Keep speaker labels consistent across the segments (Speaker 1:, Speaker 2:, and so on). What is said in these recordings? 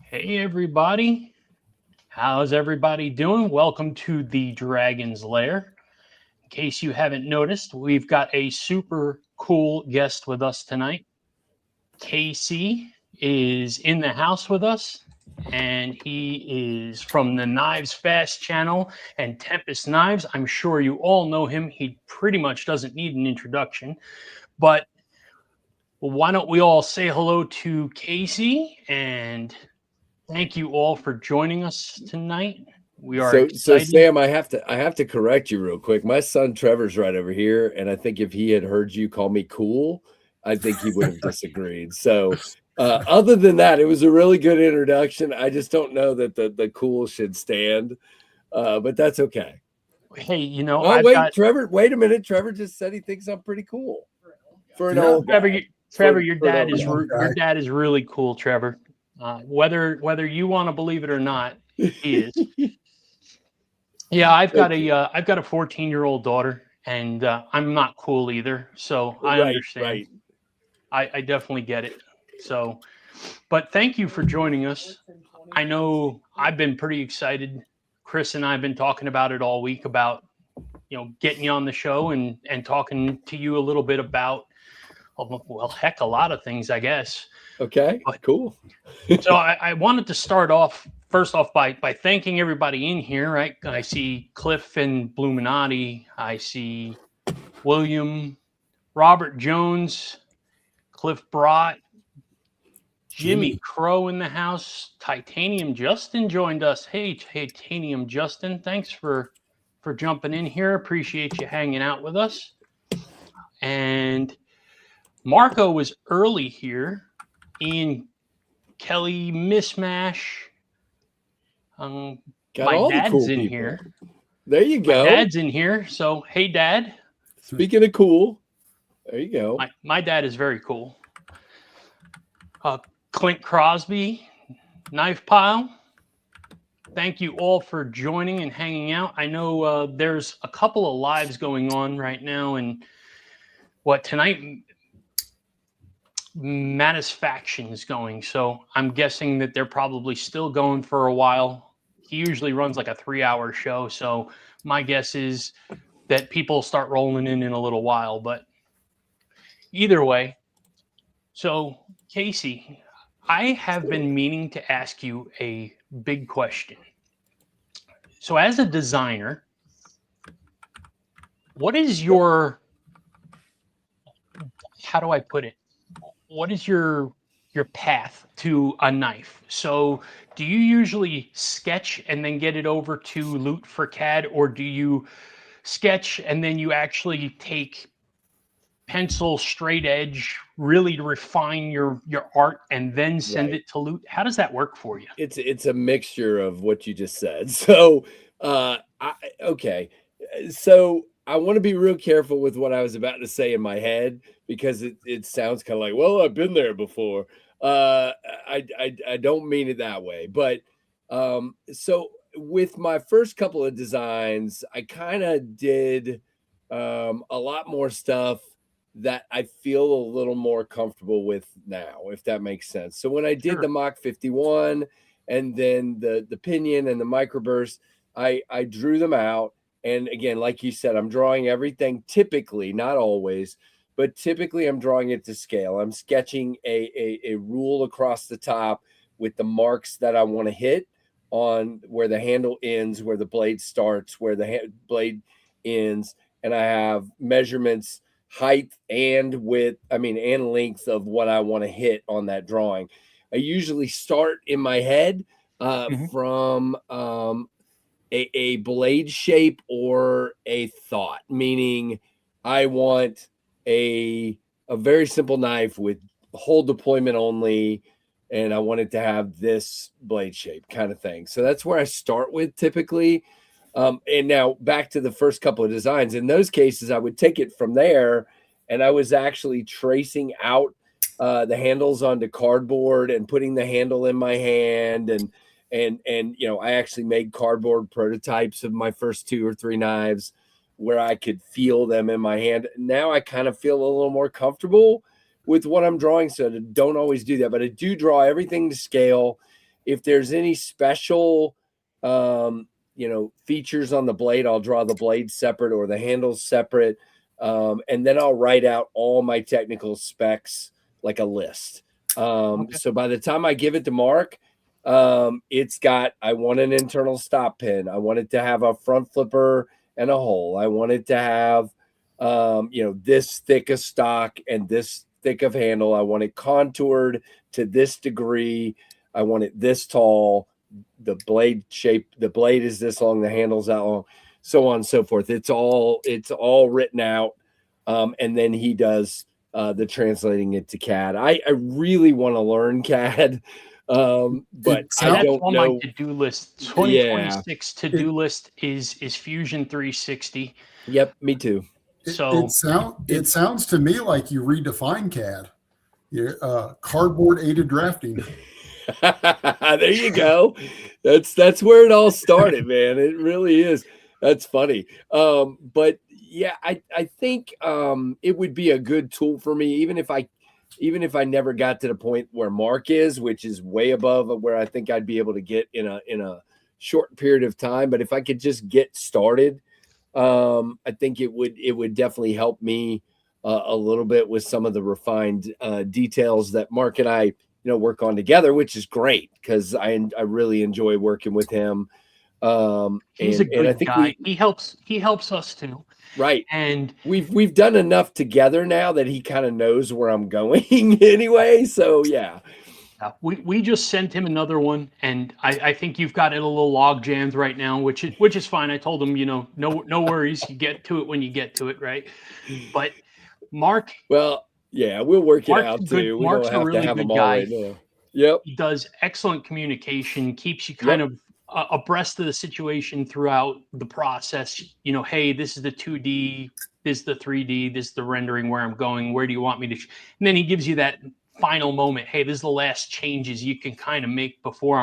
Speaker 1: Hey everybody, how's everybody doing? Welcome to the Dragon's Lair. In case you haven't noticed, we've got a super cool guest with us tonight. Casey is in the house with us, and he is from the Knives Fast channel and Tempest Knives. I'm sure you all know him. He pretty much doesn't need an introduction, but why don't we all say hello to Casey and thank you all for joining us tonight. We are excited.
Speaker 2: So Sam, I have to correct you real quick. My son Trevor's right over here, and I think if he had heard you call me cool, I think he would have disagreed. So other than that, it was a really good introduction. I just don't know that the cool should stand, but that's okay.
Speaker 1: Hey, you know,
Speaker 2: Trevor, wait a minute. Trevor just said he thinks I'm pretty cool for an old guy.
Speaker 1: Trevor, your dad is really cool, Trevor. Whether you want to believe it or not, he is. Yeah, I've got a 14-year-old daughter, and I'm not cool either. So I understand.
Speaker 2: Right.
Speaker 1: I definitely get it. So, but thank you for joining us. I know I've been pretty excited. Chris and I have been talking about it all week about, getting you on the show and talking to you a little bit about, well, heck, a lot of things, I guess.
Speaker 2: Okay, cool.
Speaker 1: So I wanted to start off first off by thanking everybody in here, right? I see Cliff and Bluminati. I see William, Robert Jones, Cliff Brott, Jimmy Crow in the house. Titanium Justin joined us. Hey, Titanium Justin, thanks for jumping in here. Appreciate you hanging out with us. And Marco was early here. Ian Kelly Mismash. My dad's in here.
Speaker 2: There you go.
Speaker 1: My dad's in here. So, hey, Dad.
Speaker 2: Speaking of cool, there you go.
Speaker 1: My dad is very cool. Clint Crosby, Knife Pile. Thank you all for joining and hanging out. I know there's a couple of lives going on right now, and tonight Manufacturing is going, so I'm guessing that they're probably still going for a while. He usually runs like a 3-hour show, so my guess is that people start rolling in a little while. But either way, so Casey, I have been meaning to ask you a big question. So as a designer, what is your, how do I put it? What is your path to a knife? So do you usually sketch and then get it over to Loot for CAD, or do you sketch and then you actually take pencil, straight edge, really to refine your art and then send it to Loot? How does that work for you?
Speaker 2: It's a mixture of what you just said. So okay. So I want to be real careful with what I was about to say in my head, because it sounds kind of like, well, I've been there before. I don't mean it that way, but so with my first couple of designs, I kind of did a lot more stuff that I feel a little more comfortable with now, if that makes sense. So when I did the Mach 51 and then the pinion and the microburst, I drew them out. And again, like you said, I'm drawing everything typically, not always, but typically I'm drawing it to scale. I'm sketching a rule across the top with the marks that I want to hit on where the handle ends, where the blade starts, where the blade ends. And I have measurements, height and width, and length of what I want to hit on that drawing. I usually start in my head from a blade shape or a thought, meaning I want a very simple knife with hole deployment only, and I want it to have this blade shape kind of thing. So that's where I start with typically. And now back to the first couple of designs. In those cases, I would take it from there, and I was actually tracing out the handles onto cardboard and putting the handle in my hand, and I actually made cardboard prototypes of my first 2 or 3 knives where I could feel them in my hand. Now I kind of feel a little more comfortable with what I'm drawing, so I don't always do that, but I do draw everything to scale. if there's any special, features on the blade, I'll draw the blade separate or the handles separate. And then I'll write out all my technical specs, like a list. So by the time I give it to Mark, it's got, I want an internal stop pin. I want it to have a front flipper and a hole. I want it to have, this thick of stock and this thick of handle. I want it contoured to this degree. I want it this tall. The blade shape, the blade is this long, the handle's that long, so on and so forth. It's all written out. And then he does the translating it to CAD. I really want to learn CAD. But I don't
Speaker 1: on
Speaker 2: know.
Speaker 1: My to-do list. 2026 to-do list is Fusion 360.
Speaker 2: Yep, me too.
Speaker 3: It sounds to me like you redefine CAD. Cardboard aided drafting.
Speaker 2: There you go. That's where it all started, man. It really is. That's funny. But yeah, I think it would be a good tool for me, even if I never got to the point where Mark is, which is way above where I think I'd be able to get in a short period of time. But if I could just get started, I think it would definitely help me a little bit with some of the refined details that Mark and I work on together, which is great because I really enjoy working with him.
Speaker 1: He's a good guy. He helps us too.
Speaker 2: Right.
Speaker 1: And
Speaker 2: we've done enough together now that he kind of knows where I'm going anyway. So yeah.
Speaker 1: We just sent him another one, and I think you've got it a little log jammed right now, which is fine. I told him, no worries. You get to it when you get to it, right? But Mark.
Speaker 2: Well, yeah, we'll work it out too.
Speaker 1: Mark's a really good guy.
Speaker 2: Yep.
Speaker 1: He does excellent communication, keeps you kind of abreast of the situation throughout the process. Hey, this is the 2D, this is the 3D, this is the rendering, where I'm going, where do you want me to? And then he gives you that final moment. Hey, this is the last changes you can kind of make before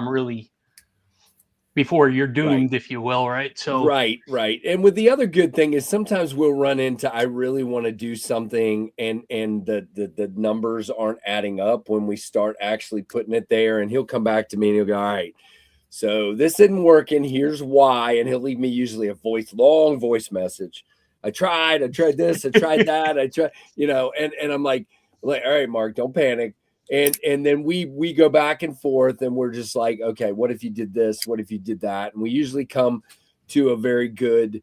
Speaker 1: you're doomed, if you will, right? So
Speaker 2: right. And with the other good thing is sometimes we'll run into, I really want to do something and the numbers aren't adding up when we start actually putting it there, and he'll come back to me and he'll go, all right, so this isn't working, here's why, and he'll leave me usually a long voice message. I tried this, I tried that, I tried, and I'm like, all right, Mark, don't panic. And then we go back and forth, and we're just like, okay, what if you did this? What if you did that? And we usually come to a very good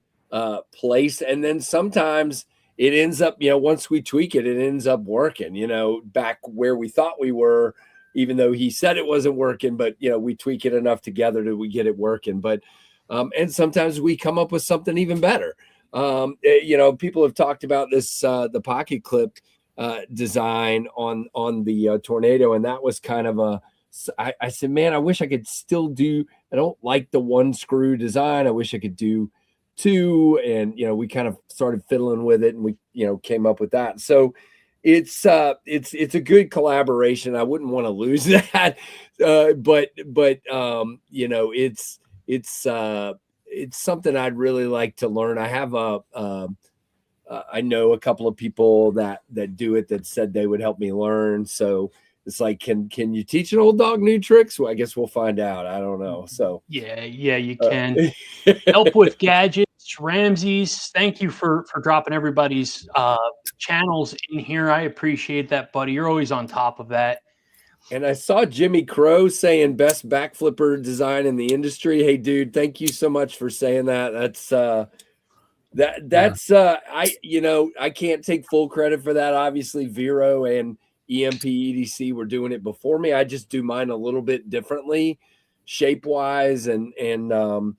Speaker 2: place. And then sometimes it ends up, once we tweak it, it ends up working, back where we thought we were, even though he said it wasn't working, but, we tweak it enough together that we get it working. But, and sometimes we come up with something even better. People have talked about this, the pocket clip design on the Tornado, and that was kind of I said, man, I wish I could still do, I don't like the one screw design, I wish I could do two, and we kind of started fiddling with it, and we came up with that. So it's a good collaboration. I wouldn't want to lose that, but it's something I'd really like to learn. I have I know a couple of people that do it that said they would help me learn. So it's like, can you teach an old dog new tricks? Well, I guess we'll find out. I don't know. So
Speaker 1: yeah, you can help with gadgets. Ramses, thank you for dropping everybody's channels in here. I appreciate that, buddy. You're always on top of that.
Speaker 2: And I saw Jimmy Crow saying best backflipper design in the industry. Hey, dude, thank you so much for saying that. I can't take full credit for that. Obviously, Vero and EMP EDC were doing it before me. I just do mine a little bit differently, shape wise, and the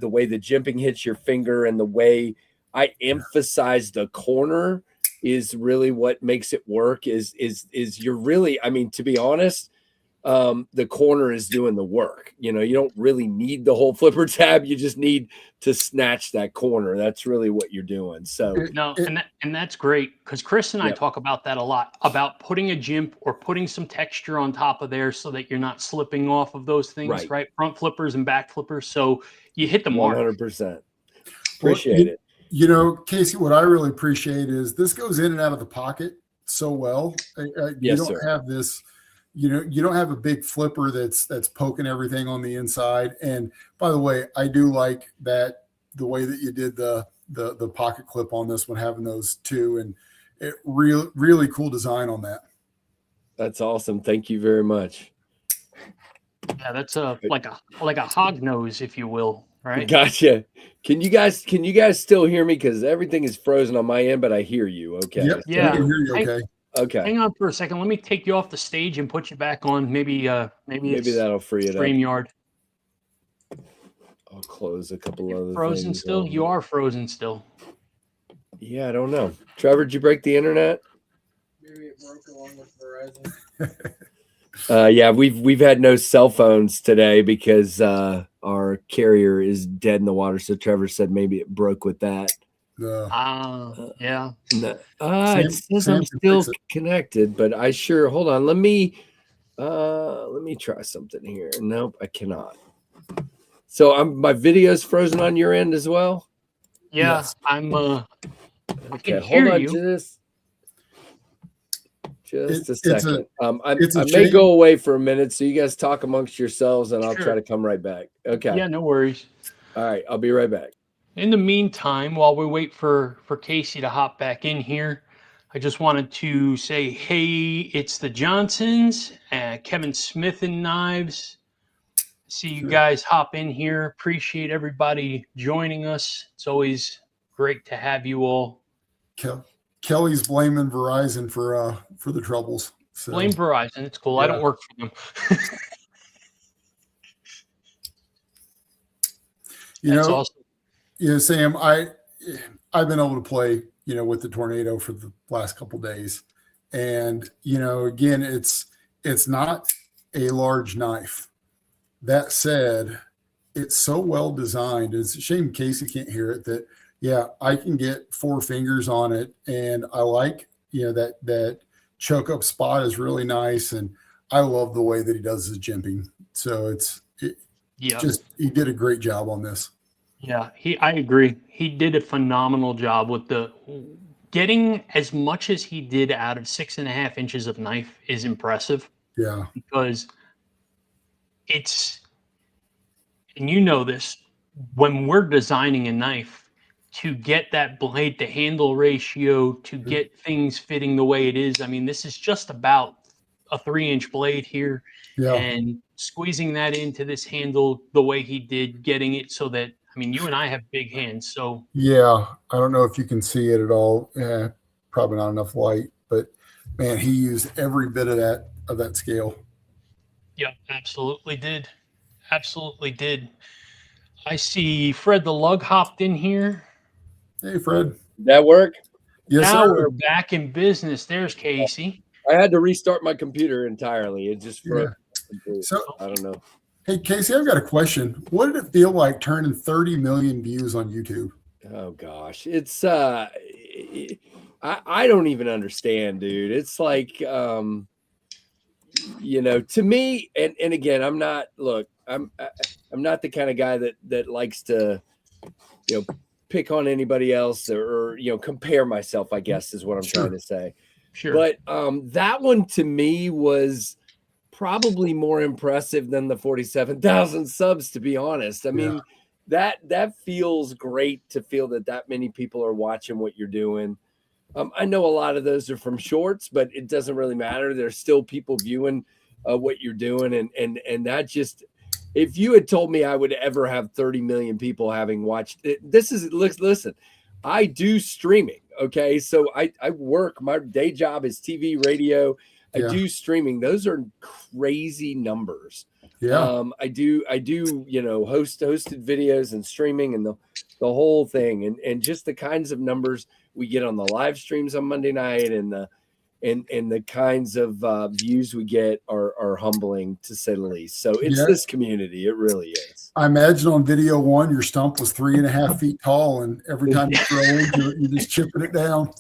Speaker 2: way the jimping hits your finger, and the way I emphasize the corner is really what makes it work. Is you're really, I mean, to be honest, the corner is doing the work. You don't really need the whole flipper tab. You just need to snatch that corner. That's really what you're doing. So
Speaker 1: no, and that's great, because Chris and I talk about that a lot, about putting a jimp or putting some texture on top of there so that you're not slipping off of those things, right? Front flippers and back flippers. So you hit the mark.
Speaker 2: 100%. Appreciate it.
Speaker 3: Casey, what I really appreciate is this goes in and out of the pocket so well. You don't have this you don't have a big flipper that's poking everything on the inside. And by the way, I do like that the way that you did the pocket clip on this one, having those two, and it really cool design on that.
Speaker 2: That's awesome. Thank you very much.
Speaker 1: Yeah, that's like a hog nose, if you will, right?
Speaker 2: Gotcha. Can you guys still hear me? Because everything is frozen on my end, but I hear you. Okay.
Speaker 3: Yep.
Speaker 1: Yeah.
Speaker 3: I can hear you okay.
Speaker 2: Okay.
Speaker 1: Hang on for a second. Let me take you off the stage and put you back on. Maybe
Speaker 2: that'll free it up.
Speaker 1: StreamYard.
Speaker 2: I'll close a couple other
Speaker 1: frozen
Speaker 2: things.
Speaker 1: Still? You are frozen still.
Speaker 2: Yeah, I don't know. Trevor, did you break the internet?
Speaker 4: Maybe it broke along with Verizon.
Speaker 2: Yeah, we've had no cell phones today because our carrier is dead in the water. So Trevor said maybe it broke with that.
Speaker 1: Yeah.
Speaker 2: No. It says I'm still connected, but hold on. Let me try something here. Nope, I cannot. So my video's frozen on your end as well?
Speaker 1: Yeah,
Speaker 3: Yes.
Speaker 1: I'm
Speaker 2: okay, hold on to this. Just a second. I may go away for a minute, so you guys talk amongst yourselves, and I'll try to come right back. Okay.
Speaker 1: Yeah, no worries.
Speaker 2: All right, I'll be right back.
Speaker 1: In the meantime, while we wait for Casey to hop back in here, I just wanted to say, hey, it's the Johnsons, Kevin Smith and Knives. See you guys hop in here. Appreciate everybody joining us. It's always great to have you all.
Speaker 3: Kelly's blaming Verizon for the troubles. So.
Speaker 1: Blame Verizon. It's cool.
Speaker 3: Yeah.
Speaker 1: I don't work for them. That's awesome.
Speaker 3: Sam, I've been able to play, with the tornado for the last couple of days. And, again, it's not a large knife. That said, it's so well designed. It's a shame Casey can't hear it that, yeah, I can get 4 fingers on it. And I like, that choke up spot is really nice. And I love the way that he does his jimping. So he did a great job on this.
Speaker 1: Yeah, I agree. He did a phenomenal job with getting as much as he did out of 6.5 inches of knife is impressive.
Speaker 3: Yeah.
Speaker 1: Because and you know this, when we're designing a knife, to get that blade to handle ratio, to get things fitting the way it is. I mean, this is just about a 3-inch blade here.
Speaker 3: Yeah.
Speaker 1: And squeezing that into this handle the way he did, getting it so that, I mean, you and I have big hands, so.
Speaker 3: Yeah, I don't know if you can see it at all. Probably not enough light, but man, he used every bit of that scale.
Speaker 1: Yeah, absolutely did. Absolutely did. I see Fred the Lug hopped in here.
Speaker 3: Hey, Fred.
Speaker 2: Did that work?
Speaker 3: Yes,
Speaker 1: now
Speaker 3: sir.
Speaker 1: We're back in business. There's Casey.
Speaker 2: I had to restart my computer entirely. It just froze.
Speaker 3: Yeah. So
Speaker 2: I don't know.
Speaker 3: Hey, Casey, I've got a question. What did it feel like turning 30 million views on YouTube?
Speaker 2: Oh gosh, it's I don't even understand, dude. It's like to me, and again, I'm not the kind of guy that likes to pick on anybody else or compare myself, I guess is what I'm trying to say.
Speaker 1: Sure.
Speaker 2: But that one to me was probably more impressive than the 47,000 subs, to be honest. I mean, that feels great to feel that many people are watching what you're doing. I know a lot of those are from shorts, but it doesn't really matter. There's still people viewing what you're doing. And that just, if you had told me I would ever have 30 million people having watched it, listen, I do streaming. Okay. So I work, my day job is TV, radio. I do streaming. Those are crazy numbers.
Speaker 3: Yeah.
Speaker 2: I do, hosted videos and streaming and the whole thing. And just the kinds of numbers we get on the live streams on Monday night and the kinds of views we get are humbling, to say the least. So it's this community. It really is.
Speaker 3: I imagine on video 1, your stump was 3.5 feet tall, and every time you throw into it, you're just chipping it down.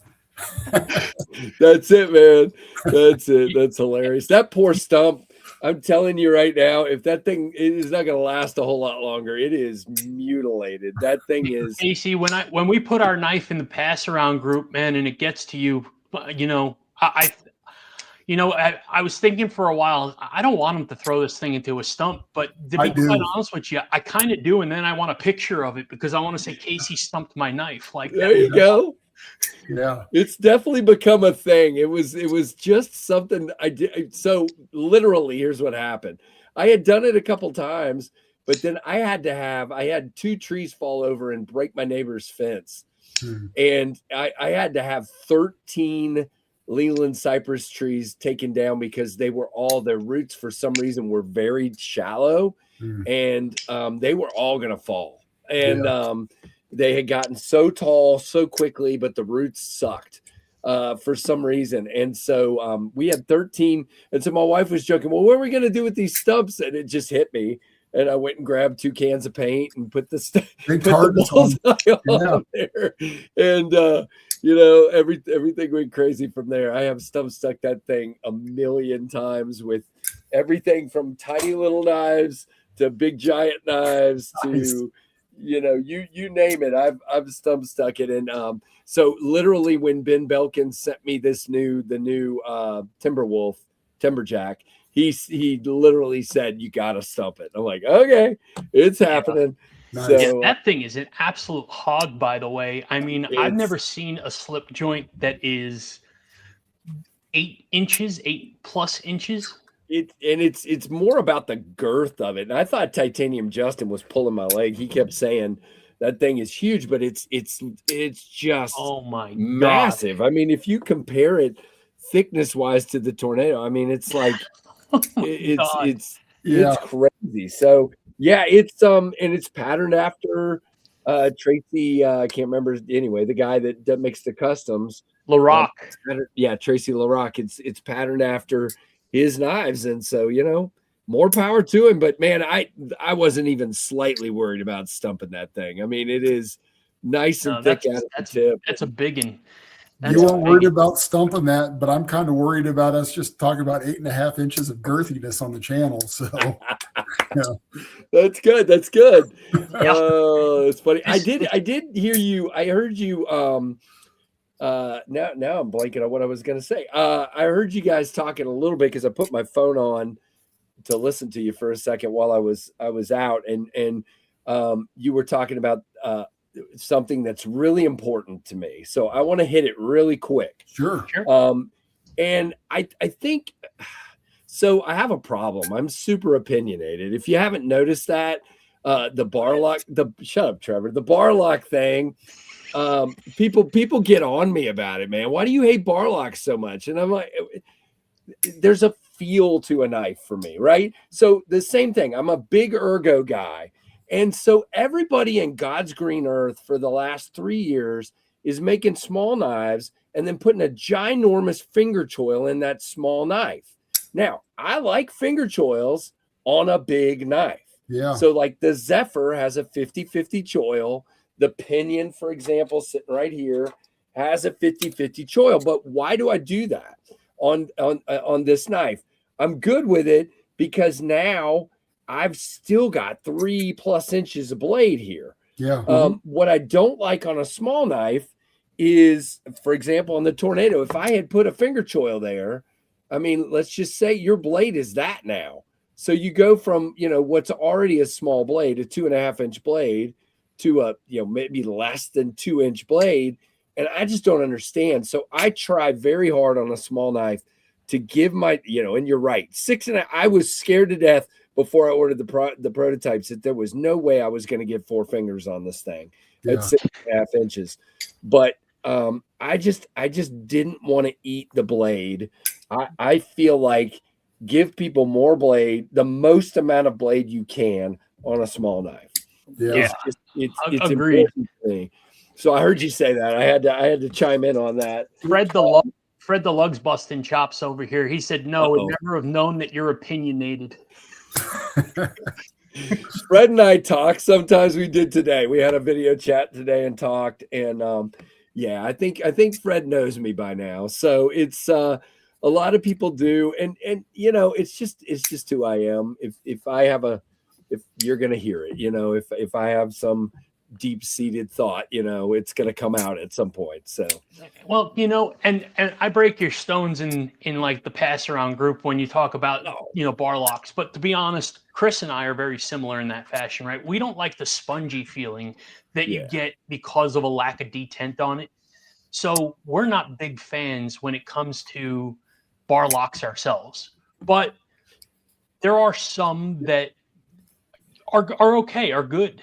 Speaker 2: That's it, man. That's it. That's hilarious. That poor stump. I'm telling you right now, if that thing is not going to last a whole lot longer, it is mutilated. That thing is.
Speaker 1: Casey, when we put our knife in the pass around group, man, and it gets to you, You know, I was thinking for a while, I don't want him to throw this thing into a stump, but to
Speaker 3: I
Speaker 1: be quite
Speaker 3: do.
Speaker 1: honest with you, I kind of do. And then I want a picture of it because I want to say Casey stumped my knife. Like
Speaker 2: There you go.
Speaker 3: Yeah.
Speaker 2: It's definitely become a thing. It was just something I did. So literally, here's what happened. I had done it a couple times, but then I had 2 trees fall over and break my neighbor's fence. And I had to have 13 Leland cypress trees taken down because their roots for some reason were very shallow, and they were all going to fall. And they had gotten so tall so quickly, but the roots sucked for some reason. And so we had 13. And so my wife was joking, well, what are we going to do with these stumps? And it just hit me. And I went and grabbed 2 cans of paint and put the bullseye on there. And, everything went crazy from there. I have stump stuck that thing a million times with everything from tiny little knives to big giant knives to, you name it. I've stump stuck it. And so literally when Ben Belkin sent me the new Timberjack, he literally said, you got to stump it. I'm like, okay, it's happening.
Speaker 3: Nice.
Speaker 2: So,
Speaker 1: yeah, that thing is an absolute hog, by the way. I mean, I've never seen a slip joint that is 8 inches, 8+ inches.
Speaker 2: It's more about the girth of it. And I thought Titanium Justin was pulling my leg. He kept saying that thing is huge, but it's just massive.
Speaker 1: God.
Speaker 2: I mean, if you compare it thickness wise to the Tornado, I mean, it's like it's crazy. So yeah, and it's patterned after Tracy. I can't remember anyway. The guy that makes the customs,
Speaker 1: LaRock.
Speaker 2: Tracy LaRock. It's patterned after his knives, and so more power to him. But man, I wasn't even slightly worried about stumping that thing. I mean, it is nice and thick out of the tip.
Speaker 1: That's a big one.
Speaker 3: You weren't worried about stumping that, but I'm kind of worried about us just talking about 8.5 inches of girthiness on the channel. So
Speaker 2: That's good. That's good. It's funny. I did hear you. I heard you. Now I'm blanking on what I was going to say. I heard you guys talking a little bit because I put my phone on to listen to you for a second while I was out, and you were talking about something that's really important to me. So I want to hit it really quick.
Speaker 3: Sure.
Speaker 2: And I think so. I have a problem. I'm super opinionated. If you haven't noticed that, the bar lock, shut up, Trevor. The bar lock thing. People get on me about it, man. Why do you hate bar locks so much? And I'm like, there's a feel to a knife for me, right? So the same thing. I'm a big ergo guy. And so everybody in God's green earth for the last 3 years is making small knives and then putting a ginormous finger choil in that small knife. Now, I like finger choils on a big knife.
Speaker 3: Yeah.
Speaker 2: So like the Zephyr has a 50-50 choil. The Pinion, for example, sitting right here, has a 50-50 choil. But why do I do that on this knife? I'm good with it because now I've still got 3+ inches of blade here.
Speaker 3: Yeah.
Speaker 2: What I don't like on a small knife is, for example, on the Tornado, if I had put a finger choil there, I mean, let's just say your blade is that now. So you go from, what's already a small blade, a 2.5-inch blade, to a, maybe less than 2-inch blade. And I just don't understand. So I try very hard on a small knife to give my, and you're right, 6.5. I was scared to death before I ordered the prototypes that there was no way I was going to get 4 fingers on this thing at 6.5 inches. But I just didn't want to eat the blade. I feel like give people more blade, the most amount of blade you can on a small knife.
Speaker 3: Yeah.
Speaker 2: It's
Speaker 1: agreed.
Speaker 2: important to me. So I heard you say that. I had to chime in on that.
Speaker 1: Fred the Lug's busting chops over here. He said, no, would never have known that you're opinionated.
Speaker 2: Fred and I talk. Sometimes we did today. We had a video chat today and talked. And I think Fred knows me by now. So it's a lot of people do. And it's just who I am. If you're gonna hear it, if I have some deep-seated thought, it's going to come out at some point. So,
Speaker 1: well, and I break your stones in like the pass around group when you talk about, bar locks. But to be honest, Chris and I are very similar in that fashion, right? We don't like the spongy feeling that you get because of a lack of detent on it. So we're not big fans when it comes to bar locks ourselves. But there are some that are okay, are good.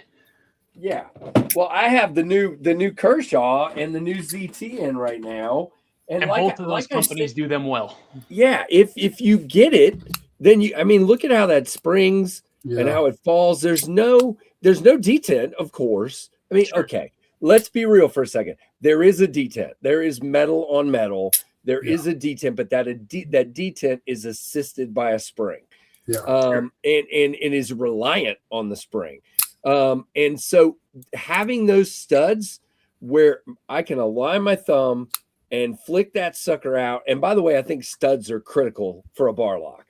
Speaker 2: Yeah. Well, I have the new Kershaw and the new ZT in right now.
Speaker 1: And both of those companies do them well.
Speaker 2: Yeah. If you get it, then look at how that springs and how it falls. There's no detent, of course. Okay. Let's be real for a second. There is a detent. There is metal on metal. There is a detent, but that detent is assisted by a spring. Yeah. And is reliant on the spring. And so having those studs where I can align my thumb and flick that sucker out. And by the way, I think studs are critical for a bar lock.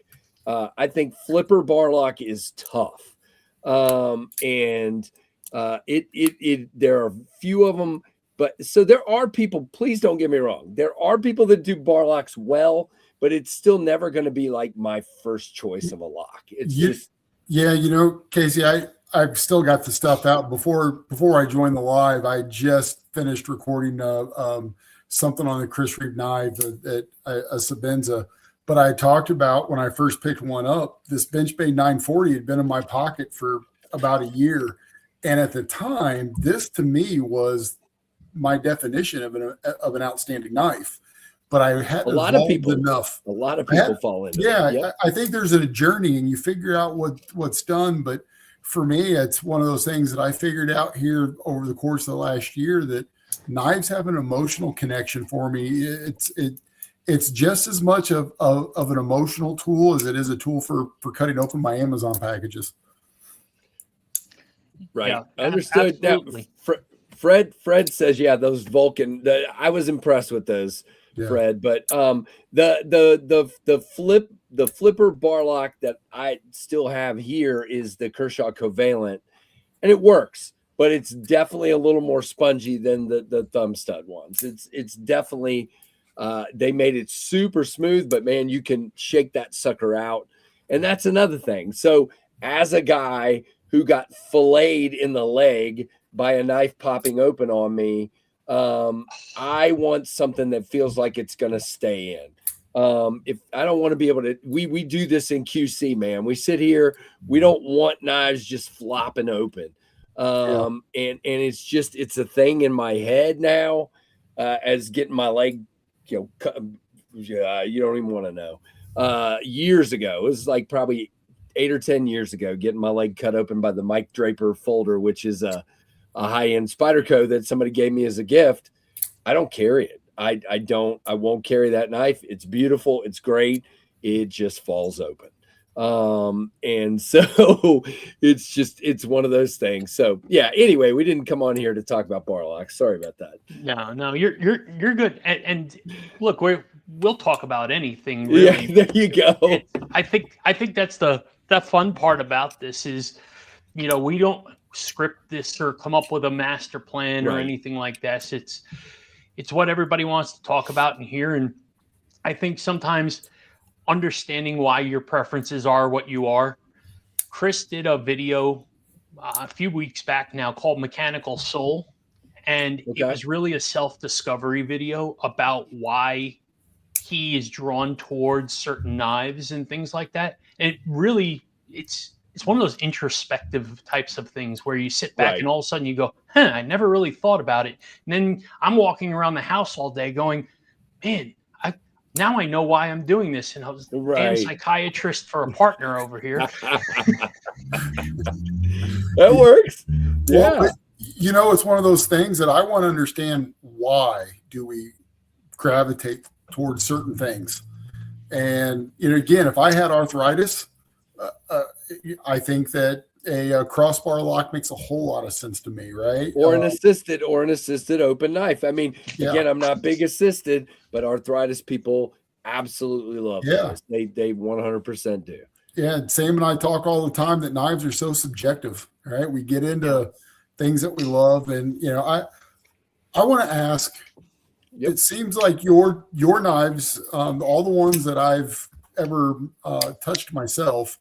Speaker 2: I think flipper bar lock is tough. There are few of them, but so there are people, please don't get me wrong. There are people that do bar locks well, but it's still never going to be like my first choice of a lock. It's
Speaker 3: Casey, I've still got the stuff out. Before I joined the live, I just finished recording something on the Chris Reeve knife, a Sabenza. But I talked about when I first picked one up, this Benchmade 940 had been in my pocket for about a year. And at the time, this to me was my definition of an outstanding knife. But I hadn't
Speaker 2: a lot of people fall into
Speaker 3: it. Yeah, I think there's a journey and you figure out what's done. But for me, it's one of those things that I figured out here over the course of the last year that knives have an emotional connection for me. It's just as much of an emotional tool as it is a tool for cutting open my Amazon packages.
Speaker 2: Right. Yeah, understood. Absolutely. Fred says, those Vulcan, I was impressed with those, Fred, but the flipper bar lock that I still have here is the Kershaw Covalent, and it works, but it's definitely a little more spongy than the thumb stud ones. It's definitely they made it super smooth, but man, you can shake that sucker out. And that's another thing. So as a guy who got filleted in the leg by a knife popping open on me, I want something that feels like it's going to stay in. If I don't want to be able to, we do this in QC, man. We sit here, we don't want knives just flopping open. And it's a thing in my head now, as getting my leg, cut, you don't even want to know. Years ago, it was like probably 8 or 10 years ago, getting my leg cut open by the Mike Draper folder, which is a high-end Spyderco that somebody gave me as a gift. I don't carry it. I won't carry that knife. It's beautiful. It's great. It just falls open. And so it's one of those things. So anyway, we didn't come on here to talk about bar locks. Sorry about that.
Speaker 1: No, you're good. And look, we'll talk about anything really.
Speaker 2: Yeah, there you go.
Speaker 1: I think that's the fun part about this is, we don't script this or come up with a master plan or anything like this. It's what everybody wants to talk about and hear. And I think sometimes understanding why your preferences are what you are. Chris did a video a few weeks back now called Mechanical Soul. And it was really a self-discovery video about why he is drawn towards certain knives and things like that. And it really, it's one of those introspective types of things where you sit back and all of a sudden you go, I never really thought about it. And then I'm walking around the house all day going, man, now I know why I'm doing this. And I was a damn psychiatrist for a partner over here.
Speaker 2: That works. Yeah.
Speaker 3: Well, it's one of those things that I want to understand, why do we gravitate towards certain things? And, again, if I had arthritis, I think that a crossbar lock makes a whole lot of sense to me, right?
Speaker 2: Or an assisted open knife. I mean, again, I'm not big assisted, but arthritis people absolutely love this. They 100% do.
Speaker 3: Yeah, Sam and I talk all the time that knives are so subjective, right? We get into things that we love. And, you know, I want to ask,
Speaker 2: Yep.
Speaker 3: it seems like your knives, all the ones that I've ever touched myself,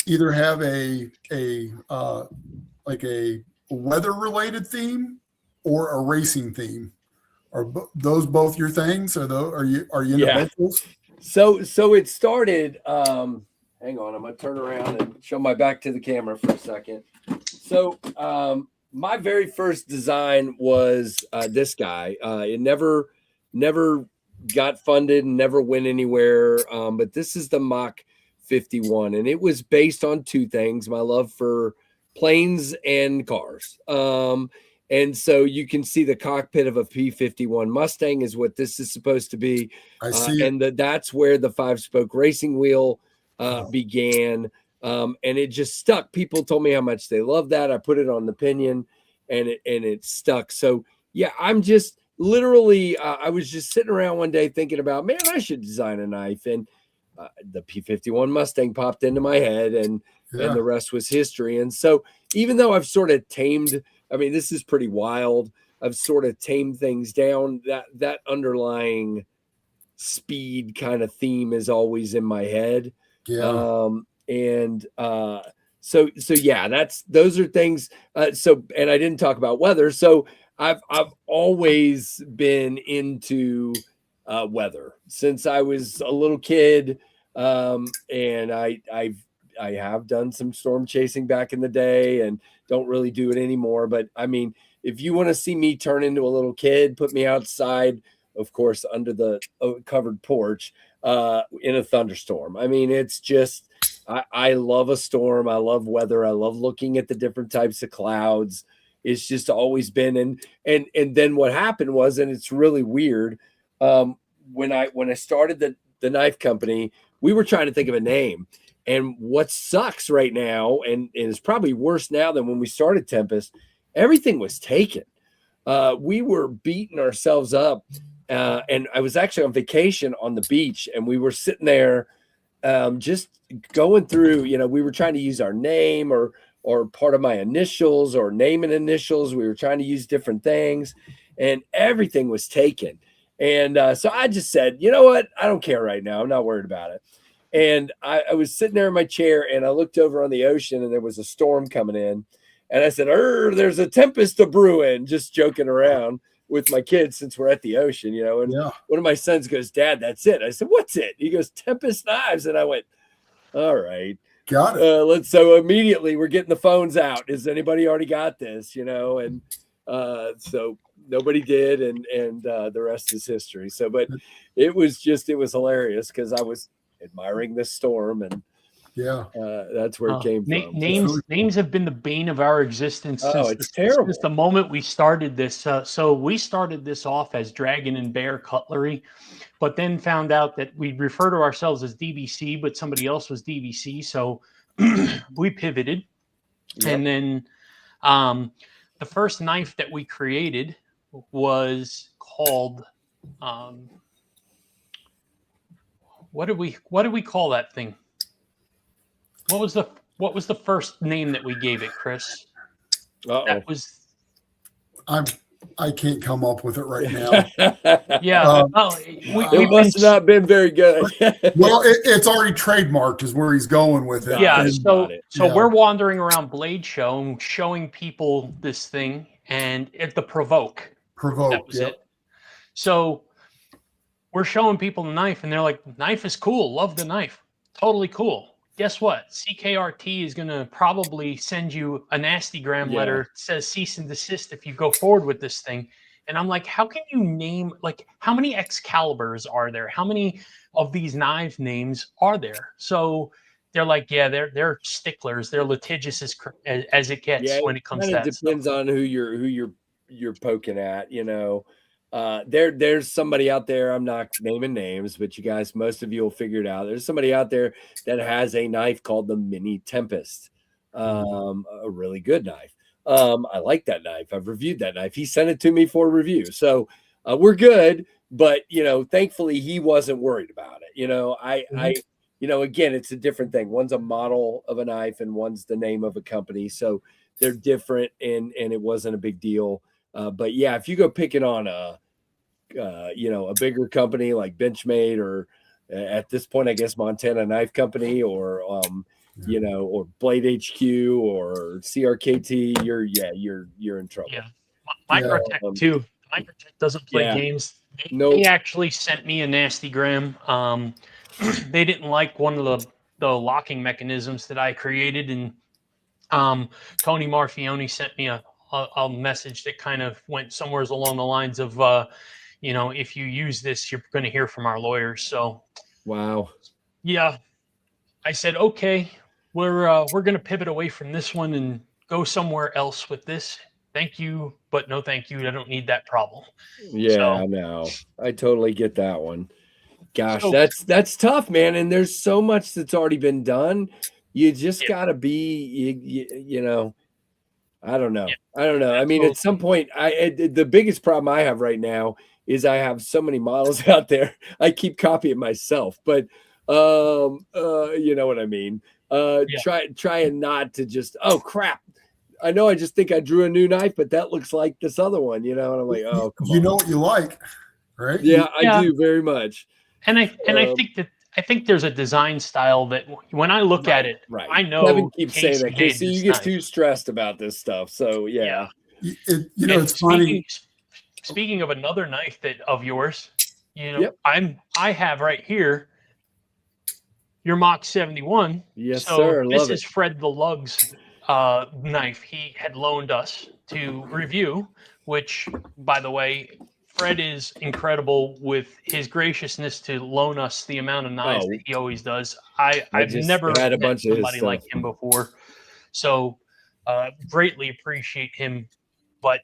Speaker 3: either have a like a weather related theme or a racing theme. Are those both your things? Are you into
Speaker 2: Yeah.
Speaker 3: both?
Speaker 2: So it started. Hang on, I'm gonna turn around and show my back to the camera for a second. So my very first design was this guy. It never got funded and never went anywhere. But this is the Mach 51, and it was based on two things: my love for planes and cars. And so you can see the cockpit of a P-51 Mustang is what this is supposed to be.
Speaker 3: I see.
Speaker 2: And that's where the 5-spoke racing wheel began. And it just stuck. People told me how much they loved that. I put it on the pinion and it stuck. So yeah, I'm just literally, I was just sitting around one day thinking about, man, I should design a knife. And the P-51 Mustang popped into my head and the rest was history. And so even though I've sort of tamed, I mean, this is pretty wild. I've sort of tamed things down. That underlying speed kind of theme is always in my head.
Speaker 3: Yeah.
Speaker 2: So yeah, those are things. And I didn't talk about weather. So I've always been into weather since I was a little kid. And I have done some storm chasing back in the day and don't really do it anymore. But I mean, if you want to see me turn into a little kid, put me outside, of course, under the covered porch in a thunderstorm. I mean, it's just, I love a storm. I love weather. I love looking at the different types of clouds. It's just always been. And then what happened was, and it's really weird. When I started the knife company, we were trying to think of a name. And what sucks right now, and it's probably worse now than when we started Tempest, everything was taken. We were beating ourselves up. And I was actually on vacation on the beach, and we were sitting there just going through, you know, we were trying to use our name or part of my initials or name and initials. We were trying to use different things, and everything was taken. And so I just said, you know what? I don't care right now. I'm not worried about it. And I was sitting there in my chair and I looked over on the ocean and there was a storm coming in. And I said, there's a tempest a brewing, just joking around with my kids since we're at the ocean, you know. And one of my sons goes, Dad, that's it. I said, what's it? He goes, Tempest Knives. And I went, all right.
Speaker 3: Got it.
Speaker 2: So immediately we're getting the phones out. Has anybody already got this, you know? And so nobody did. And the rest is history. So, but it was hilarious because I was admiring this storm, and that's where it came from.
Speaker 1: Names have been the bane of our existence
Speaker 2: it's terrible.
Speaker 1: Since the moment we started this. So we started this off as Dragon and Bear Cutlery, but then found out that we refer to ourselves as DBC, but somebody else was DBC, so we pivoted. And then the first knife that we created was called what did we call that thing? What was the first name that we gave it, Chris? That was
Speaker 3: I can't come up with it right now.
Speaker 2: Yeah. It must have not been very good.
Speaker 3: Well, it's already trademarked is where he's going with it.
Speaker 1: Yeah. So we're wandering around Blade Show and showing people this thing, and it's the Provoke. That was it. So we're showing people the knife, and they're like, knife is cool. Love the knife. Totally cool. Guess what? CKRT is going to probably send you a nastygram letter that says cease and desist if you go forward with this thing. And I'm like, how can you name, like, how many Excaliburs are there? How many of these knife names are there? So they're like, yeah, they're sticklers. They're litigious as it gets when it comes to that.
Speaker 2: It depends on who you're poking at, you know. There's somebody out there, I'm not naming names, but you guys, most of you will figure it out. There's somebody out there that has a knife called the Mini Tempest, a really good knife. I like that knife. I've reviewed that knife. He sent it to me for review. So we're good, but you know, thankfully he wasn't worried about it. You know, you know, again, it's a different thing. One's a model of a knife and one's the name of a company. So they're different, and it wasn't a big deal. But yeah, if you go picking on a bigger company like Benchmade, or at this point, I guess Montana Knife Company, or or Blade HQ or CRKT, you're in trouble.
Speaker 1: Yeah, Microtech too. Microtech doesn't play games. They actually sent me a nasty gram. They didn't like one of the locking mechanisms that I created, and Tony Marfione sent me a message that kind of went somewhere along the lines of, if you use this, you're going to hear from our lawyers. So,
Speaker 2: wow.
Speaker 1: Yeah, I said, okay, we're going to pivot away from this one and go somewhere else with this. Thank you, but no thank you. I don't need that problem.
Speaker 2: Yeah, no, I totally get that one. Gosh, that's tough, man. And there's so much that's already been done. You just got to be, I don't know. I don't know. I mean, at some point, the biggest problem I have right now is I have so many models out there. I keep copying myself, but you know what I mean? Trying not to just, oh crap, I know, I just think I drew a new knife, but that looks like this other one, and I'm like, oh, come on.
Speaker 3: You know what you like, right?
Speaker 2: Yeah, I do very much.
Speaker 1: And I think there's a design style that when I look at it, I know.
Speaker 2: Kevin keeps saying that. Casey, you get too stressed about this stuff. So yeah.
Speaker 3: It's funny.
Speaker 1: Speaking of another knife of yours, I have right here your Mach 71.
Speaker 2: Yes,
Speaker 1: so
Speaker 2: sir.
Speaker 1: This is Fred the Lug's knife he had loaned us to review, which, by the way, Fred is incredible with his graciousness to loan us the amount of knives that he always does. I've never
Speaker 2: had a
Speaker 1: met
Speaker 2: bunch of
Speaker 1: somebody like him before, so greatly appreciate him. But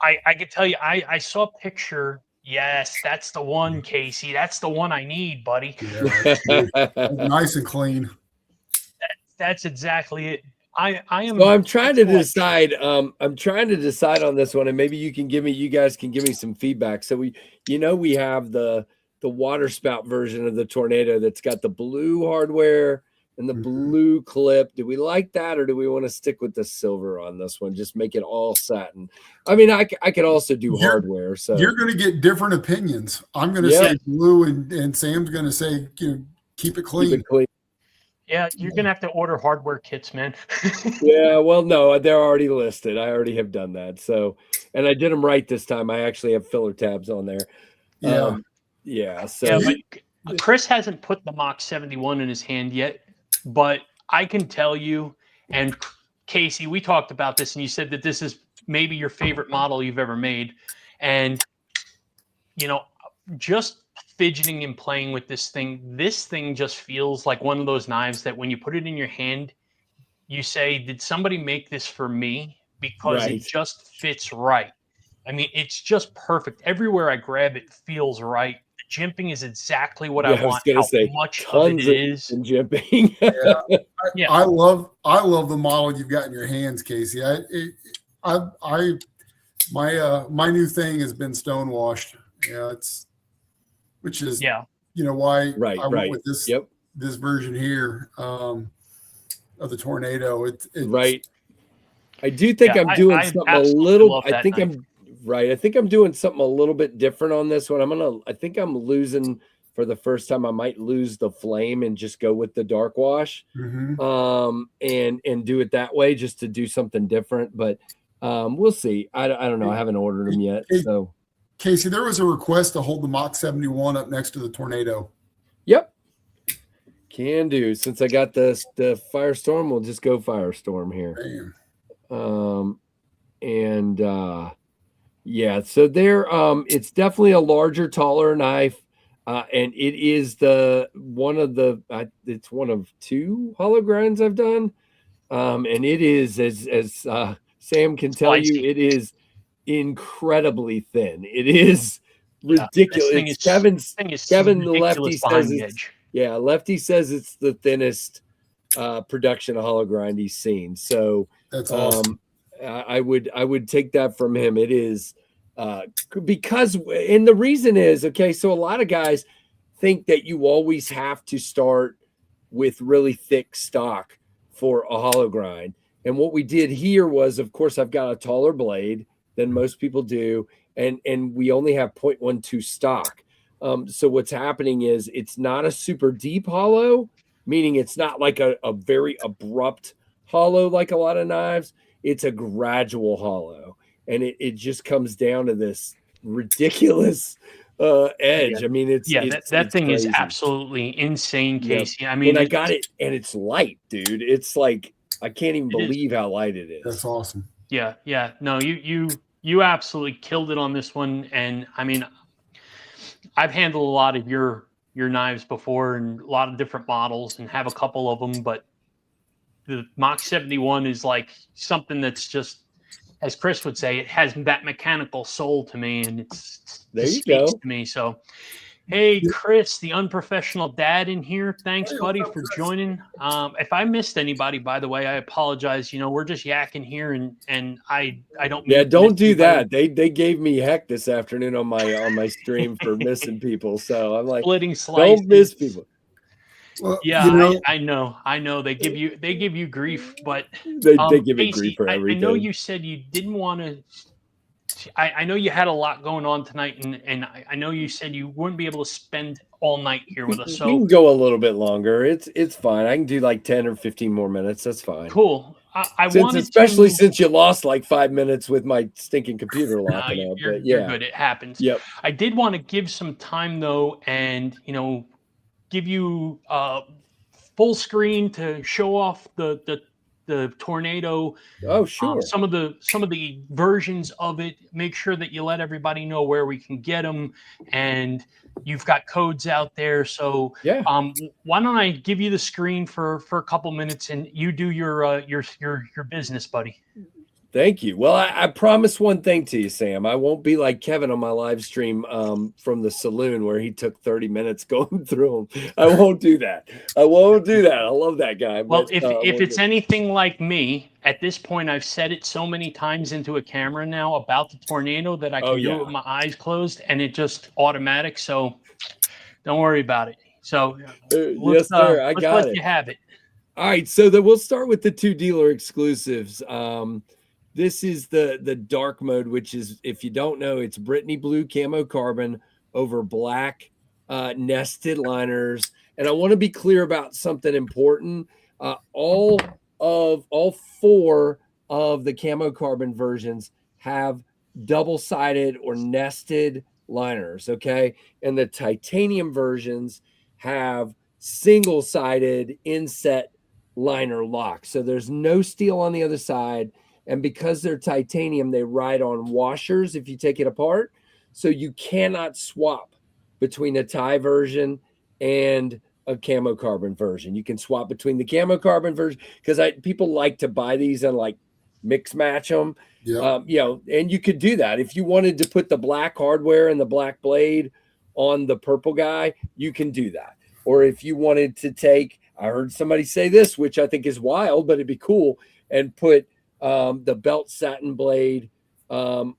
Speaker 1: I can tell you, I saw a picture. Yes, that's the one, Casey. That's the one I need, buddy.
Speaker 3: Yeah, nice and clean.
Speaker 1: That's exactly it. I am.
Speaker 2: So I'm trying to decide. I'm trying to decide on this one, and maybe you guys can give me some feedback. So we have the water spout version of the Tornado that's got the blue hardware and the blue clip. Do we like that, or do we want to stick with the silver on this one? Just make it all satin. I mean, I could also do hardware. So
Speaker 3: you're going to get different opinions. I'm going to say blue, and Sam's going to say keep it clean.
Speaker 2: Keep it clean.
Speaker 1: Yeah, you're going to have to order hardware kits, man.
Speaker 2: Yeah, well, no, they're already listed. I already have done that. So, and I did them right this time. I actually have filler tabs on there. So
Speaker 1: but Chris hasn't put the Mach 71 in his hand yet, but I can tell you, and Casey, we talked about this, and you said that this is maybe your favorite model you've ever made. And, just fidgeting and playing with this thing just feels like one of those knives that when you put it in your hand, you say, did somebody make this for me? Because it just fits right. I mean, it's just perfect. Everywhere I grab it feels right. The jimping is exactly what I want. How much of it is
Speaker 2: in jimping.
Speaker 3: I love the model you've got in your hands, Casey. My new thing has been stonewashed. Which is why I went with this version here of the Tornado.
Speaker 2: I do think I'm doing something a little. I think I'm doing something a little bit different on this one. I think I'm losing for the first time. I might lose the flame and just go with the dark wash, and do it that way, just to do something different. But we'll see. I don't know. I haven't ordered them yet, so.
Speaker 3: Casey, there was a request to hold the Mach 71 up next to the Tornado.
Speaker 2: Yep. Can do. Since I got the Firestorm, we'll just go Firestorm here.
Speaker 3: Damn.
Speaker 2: So there, it's definitely a larger, taller knife. And it is it's one of two hologrinds I've done. And it is, as Sam can tell you, it is incredibly thin. It is ridiculous. Kevin the Lefty says Lefty says it's the thinnest production of hologrind he's seen. So
Speaker 3: that's awesome.
Speaker 2: I would take that from him. It is because, and the reason is, so a lot of guys think that you always have to start with really thick stock for a hologrind. And what we did here was, of course, I've got a taller blade than most people do, and we only have 0.12 stock. So what's happening is it's not a super deep hollow, meaning it's not like a very abrupt hollow like a lot of knives. It's a gradual hollow, and it just comes down to this ridiculous edge. I mean, it's
Speaker 1: that thing
Speaker 2: crazy.
Speaker 1: is absolutely insane, Casey. I
Speaker 2: When
Speaker 1: mean,
Speaker 2: I got it, and it's light, dude. It's like I can't even believe how light it is.
Speaker 3: That's awesome.
Speaker 1: Yeah. No, you absolutely killed it on this one. And I mean, I've handled a lot of your knives before and a lot of different models and have a couple of them, but the Mach 71 is like something that's just, as Chris would say, it has that mechanical soul to me, and
Speaker 2: There you
Speaker 1: speaks
Speaker 2: go.
Speaker 1: to me. So, hey, Chris, the unprofessional dad in here. Thanks, buddy, for joining. If I missed anybody, by the way, I apologize. You know, we're just yakking here, and I don't.
Speaker 2: Yeah,
Speaker 1: mean to
Speaker 2: don't
Speaker 1: miss
Speaker 2: do
Speaker 1: anybody.
Speaker 2: that. They gave me heck this afternoon on my stream for missing people. So I'm like,
Speaker 1: Splitting slices.
Speaker 2: don't miss people.
Speaker 3: Well,
Speaker 1: Yeah,
Speaker 3: you know,
Speaker 1: I know. They give you grief, but
Speaker 2: They give me
Speaker 1: Casey,
Speaker 2: grief for
Speaker 1: I
Speaker 2: everything.
Speaker 1: know you said you didn't want to. I know you had a lot going on tonight, and I know you said you wouldn't be able to spend all night here with us.
Speaker 2: We
Speaker 1: So
Speaker 2: can go a little bit longer. It's fine. I can do like 10 or 15 more minutes. That's fine.
Speaker 1: cool.
Speaker 2: Especially since you lost like 5 minutes with my stinking computer locking up.
Speaker 1: You're
Speaker 2: But yeah,
Speaker 1: good. It happens.
Speaker 2: Yep.
Speaker 1: I did want to give some time though, and give you full screen to show off the tornado.
Speaker 2: Oh, sure.
Speaker 1: Some of the versions of it. Make sure that you let everybody know where we can get them, and you've got codes out there. So
Speaker 2: yeah.
Speaker 1: Why don't I give you the screen for a couple minutes, and you do your business, buddy.
Speaker 2: Thank you. Well, I promise one thing to you, Sam. I won't be like Kevin on my live stream from the saloon where he took 30 minutes going through them. I won't do that. I love that guy.
Speaker 1: Well,
Speaker 2: but,
Speaker 1: if it's anything like me, at this point, I've said it so many times into a camera now about the tornado that I can do it with my eyes closed, and it just automatic. So don't worry about it. So
Speaker 2: yes, sir. I got it.
Speaker 1: You have it.
Speaker 2: All right. So we'll start with the 2 dealer exclusives. This is the dark mode, which is, if you don't know, it's Brittany blue camo carbon over black nested liners. And I want to be clear about something important. All 4 of the camo carbon versions have double-sided or nested liners, okay? And the titanium versions have single-sided inset liner locks. So there's no steel on the other side. And because they're titanium, they ride on washers if you take it apart. So you cannot swap between a tie version and a camo carbon version. You can swap between the camo carbon version because people like to buy these and like mix match them. Yeah. And you could do that. If you wanted to put the black hardware and the black blade on the purple guy, you can do that. Or if you wanted to take, I heard somebody say this, which I think is wild, but it'd be cool, and put the belt satin blade on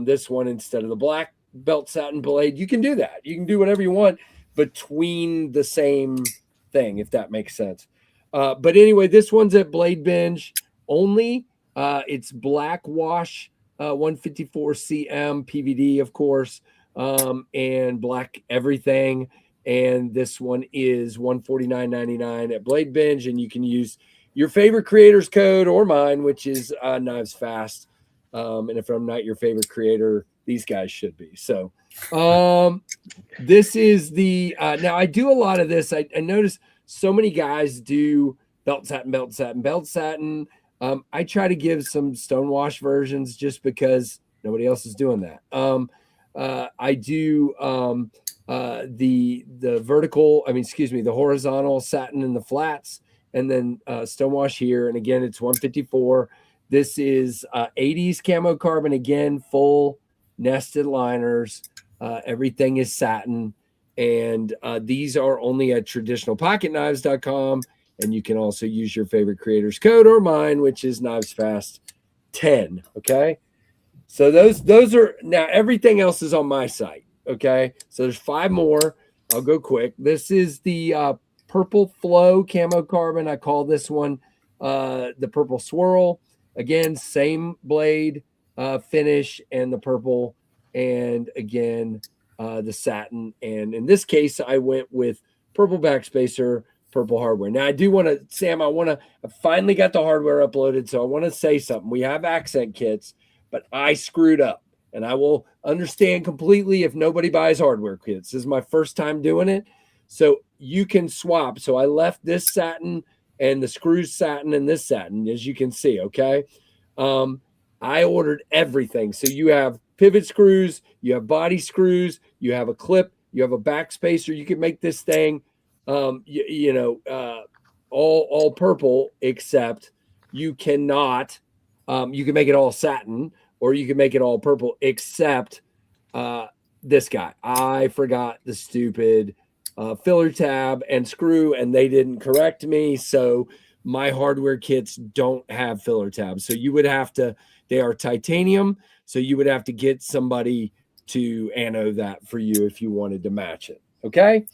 Speaker 2: this one instead of the black belt satin blade. You can do that. You can do whatever you want between the same thing, if that makes sense. But anyway, this one's at Blade Binge only. It's black wash 154 cm PVD, of course, and black everything. And this one is $149.99 at Blade Binge, and you can use your favorite creator's code or mine, which is Knives Fast. And if I'm not your favorite creator, these guys should be. So this is the now I do a lot of this. I notice so many guys do belt satin. I try to give some stonewash versions just because nobody else is doing that. I do the vertical, the horizontal satin in the flats, and then stonewash here. And again, it's 154. This is 80s camo carbon, again, full nested liners. Everything is satin. And these are only at traditionalpocketknives.com. And you can also use your favorite creator's code or mine, which is knifesfast10. Okay. So those are, now everything else is on my site. Okay. So there's 5 more. I'll go quick. This is the Purple Flow camo carbon. I call this one the purple swirl. Again, same blade finish and the purple, and again the satin. And in this case, I went with purple backspacer, purple hardware. Now I do want to, Sam, I finally got the hardware uploaded, so I want to say something. We have accent kits, but I screwed up, and I will understand completely if nobody buys hardware kits. This is my first time doing it, so you can swap. So I left this satin and the screws satin and this satin, as you can see. Okay. I ordered everything. So you have pivot screws, you have body screws, you have a clip, you have a backspacer. You can make this thing, all purple, except you cannot, you can make it all satin, or you can make it all purple, except this guy. I forgot the stupid filler tab and screw, and they didn't correct me. So my hardware kits don't have filler tabs. So you would have to, they are titanium. So you would have to get somebody to anno that for you if you wanted to match it. Okay.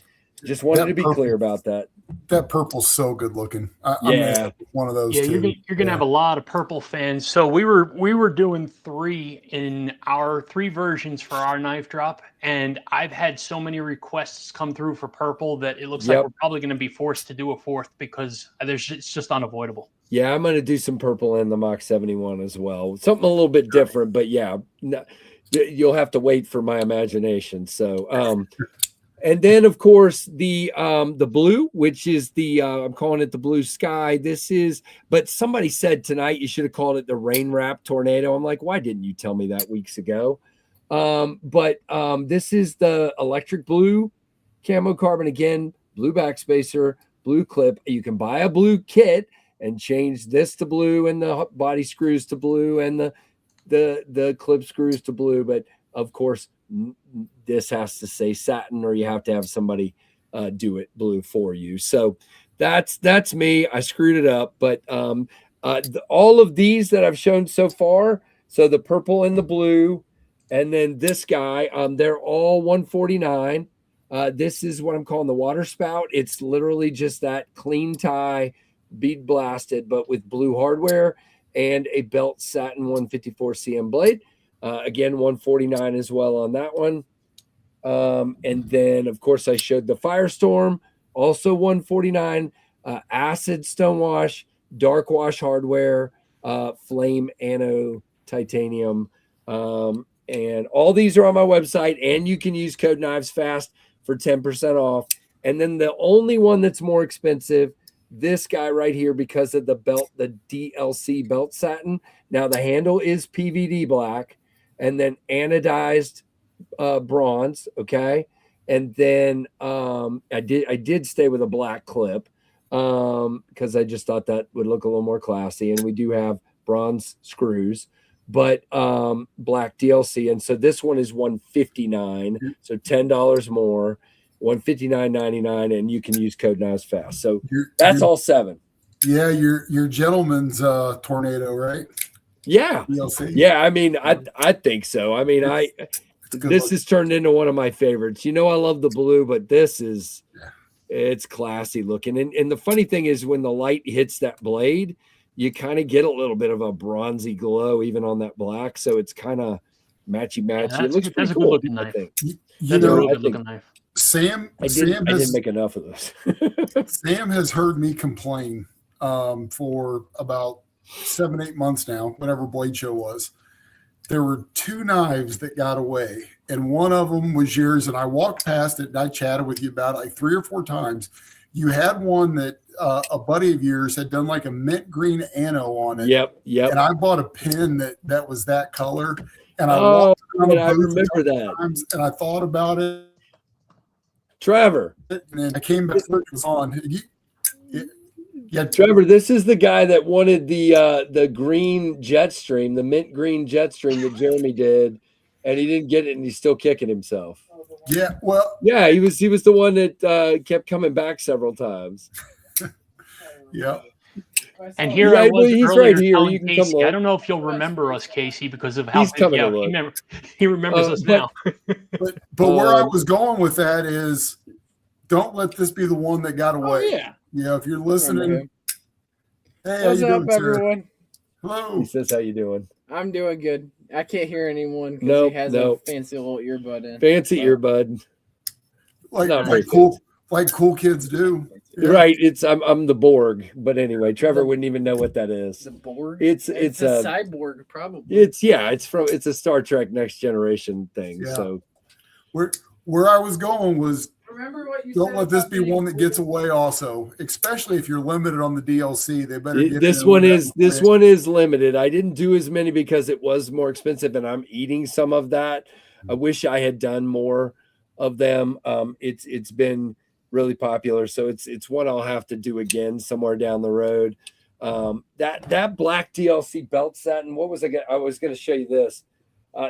Speaker 2: Just wanted to be clear about that.
Speaker 3: That purple's so good looking.
Speaker 2: Yeah,
Speaker 3: I'm one of those.
Speaker 1: Yeah,
Speaker 3: too.
Speaker 1: you're gonna have a lot of purple fans. So we were doing 3 in our 3 versions for our knife drop, and I've had so many requests come through for purple that it looks like we're probably going to be forced to do a 4th because it's just unavoidable. Yeah,
Speaker 2: I'm going to do some purple in the Mach 71 as well. Something a little bit different, but yeah, you'll have to wait for my imagination. So, and then of course the blue, which is the I'm calling it the blue sky. This is, but somebody said tonight you should have called it the rain wrap tornado. I'm like, why didn't you tell me that weeks ago? But this is the electric blue camo carbon, again, blue backspacer, blue clip. You can buy a blue kit and change this to blue and the body screws to blue and the clip screws to blue. But of course, this has to say satin, or you have to have somebody do it blue for you. So that's me. I screwed it up, but all of these that I've shown so far, so the purple and the blue, and then this guy, they're all $149. This is what I'm calling the water spout. It's literally just that clean tie, bead blasted, but with blue hardware and a belt satin 154 cm blade. Again, $149 as well on that one. And then, of course, I showed the Firestorm, also $149. Acid stonewash, dark wash hardware, flame anno titanium. And all these are on my website, and you can use code knifesfast for 10% off. And then the only one that's more expensive, this guy right here, because of the belt, the DLC belt satin. Now the handle is PVD black, and then anodized bronze. Okay. And then I did stay with a black clip because I just thought that would look a little more classy. And we do have bronze screws, but black DLC. And so this one is $159, so $10 more, $159.99, and you can use code knifesfast. So that's all 7.
Speaker 3: Yeah, your gentleman's tornado, right?
Speaker 2: Yeah.
Speaker 3: DLC.
Speaker 2: Yeah, I mean, I think so. I mean, this has turned into one of my favorites. You know, I love the blue, but this is it's classy looking. And the funny thing is, when the light hits that blade, you kind of get a little bit of a bronzy glow even on that black. So it's kind of matchy. Yeah, it looks pretty cool.
Speaker 1: Good looking knife.
Speaker 3: That's a
Speaker 1: really good looking knife.
Speaker 3: Sam,
Speaker 2: I didn't make enough of this.
Speaker 3: Sam has heard me complain for about 7-8 months now, whenever Blade Show was. There were 2 knives that got away, and one of them was yours. And I walked past it and I chatted with you about it like 3 or 4 times. You had one that a buddy of yours had done like a mint green anno on it.
Speaker 2: Yep.
Speaker 3: And I bought a pin that was that color. And I
Speaker 2: I remember that.
Speaker 3: Times, and I thought about it.
Speaker 2: Trevor.
Speaker 3: And then I came back, it was on. Yeah,
Speaker 2: Trevor, this is the guy that wanted the green Jetstream, the mint green Jetstream that Jeremy did, and he didn't get it, and he's still kicking himself.
Speaker 3: Yeah, well,
Speaker 2: yeah, he was the one that kept coming back several times.
Speaker 3: Yeah.
Speaker 1: And here I was
Speaker 2: he's
Speaker 1: earlier
Speaker 2: right here.
Speaker 1: telling
Speaker 2: You can
Speaker 1: Casey,
Speaker 2: come
Speaker 1: I don't know if you'll remember us, Casey, because of how
Speaker 2: he's coming
Speaker 1: he remembers us now.
Speaker 3: But where I was going with that is, don't let this be the one that got away.
Speaker 2: Yeah.
Speaker 3: Yeah, if you're listening, Hey, how
Speaker 5: What's
Speaker 3: you
Speaker 5: up,
Speaker 3: doing, sir?
Speaker 5: everyone?
Speaker 3: Hello.
Speaker 2: He says, "How you doing?"
Speaker 5: I'm doing good. I can't hear anyone because
Speaker 2: Nope,
Speaker 5: he has
Speaker 2: nope.
Speaker 5: a fancy little earbud in.
Speaker 2: Fancy
Speaker 5: But
Speaker 2: earbud.
Speaker 3: Like
Speaker 2: Not very
Speaker 3: cool kids do. Yeah.
Speaker 2: Right. I'm the Borg, but anyway, Trevor wouldn't even know what that is.
Speaker 5: the Borg.
Speaker 2: It's
Speaker 5: a cyborg, probably.
Speaker 2: it's a Star Trek Next Generation thing.
Speaker 3: Yeah.
Speaker 2: So
Speaker 3: Where I was going was,
Speaker 4: Remember what you
Speaker 3: don't
Speaker 4: said
Speaker 3: let this
Speaker 4: about
Speaker 3: be
Speaker 4: being
Speaker 3: one that gets
Speaker 4: cool?
Speaker 3: away. Also, especially if you're limited on the DLC, they better get
Speaker 2: this
Speaker 3: in
Speaker 2: one
Speaker 3: on that
Speaker 2: is this
Speaker 3: quick.
Speaker 2: one is limited. I didn't do as many because it was more expensive, and I'm eating some of that. I wish I had done more of them. It's been really popular, so it's one I'll have to do again somewhere down the road. That black DLC belt satin. What was I was going to show you this.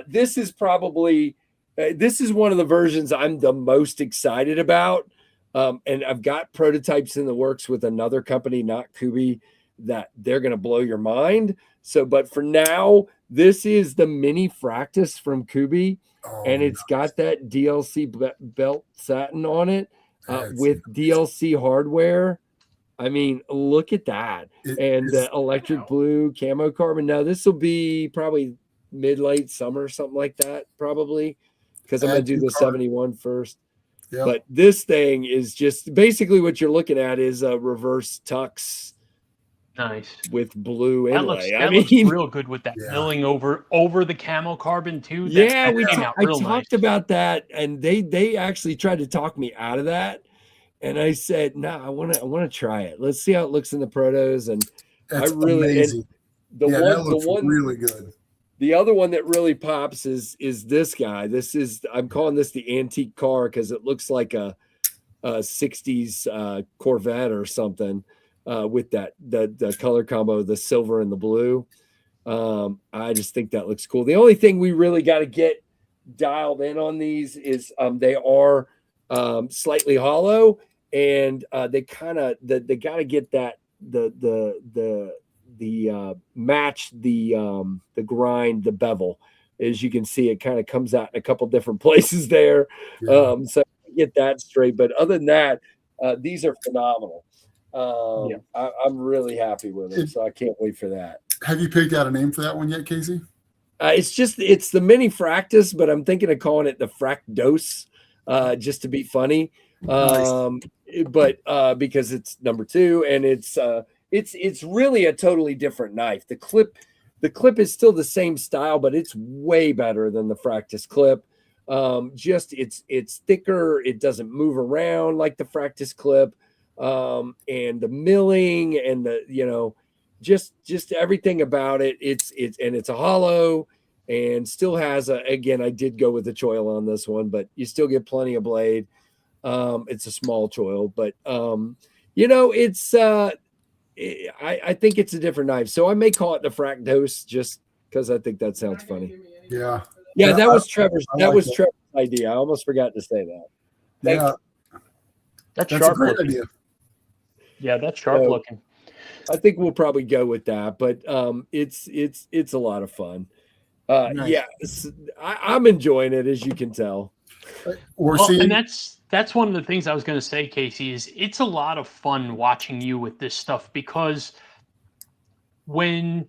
Speaker 2: This is probably this is one of the versions I'm the most excited about. And I've got prototypes in the works with another company, not Kubi, that they're going to blow your mind. So, but for now, this is the mini Fractus from Kubi, and it's got that DLC belt satin on it with DLC hardware. I mean, look at that. And the electric blue camo carbon. Now, this will be probably mid-late summer, something like that, probably, because I'm going to do the 71 first. Yep. But this thing is just basically what you're looking at is a reverse tux.
Speaker 1: Nice.
Speaker 2: With blue inlay.
Speaker 1: That looks real good with that milling over the camo carbon too.
Speaker 2: I talked about that, and they actually tried to talk me out of that. And I said, no, I want to try it. Let's see how it looks in the protos. And
Speaker 3: that's amazing.
Speaker 2: The one
Speaker 3: really good.
Speaker 2: The other one that really pops is this guy. I'm calling this the antique car because it looks like a 60s Corvette or something with the color combo, the silver and the blue. I just think that looks cool. The only thing we really got to get dialed in on these is they are slightly hollow, and they got to get that match the grind, the bevel. As you can see, it kind of comes out in a couple different places there. So get that straight. But other than that, these are phenomenal. I'm really happy with them, so I can't wait for that.
Speaker 3: Have you picked out a name for that one yet, Casey?
Speaker 2: It's the mini Fractus, but I'm thinking of calling it the Fractos, just to be funny. Nice. But because it's number 2, and it's really a totally different knife. The clip is still the same style, but it's way better than the Fractus clip. Just it's thicker. It doesn't move around like the Fractus clip. And the milling and the, just everything about it. It's a hollow and still has again, I did go with the choil on this one, but you still get plenty of blade. It's a small choil, but, I think it's a different knife. So I may call it the Fractos just because I think that sounds funny.
Speaker 3: Yeah.
Speaker 2: That was Trevor's. Trevor's idea. I almost forgot to say that.
Speaker 1: That's
Speaker 3: a great idea.
Speaker 1: Yeah, that's sharp looking.
Speaker 2: I think we'll probably go with that, but it's a lot of fun. Nice. Yeah, I'm enjoying it, as you can tell.
Speaker 1: And that's one of the things I was going to say, Casey, is it's a lot of fun watching you with this stuff, because when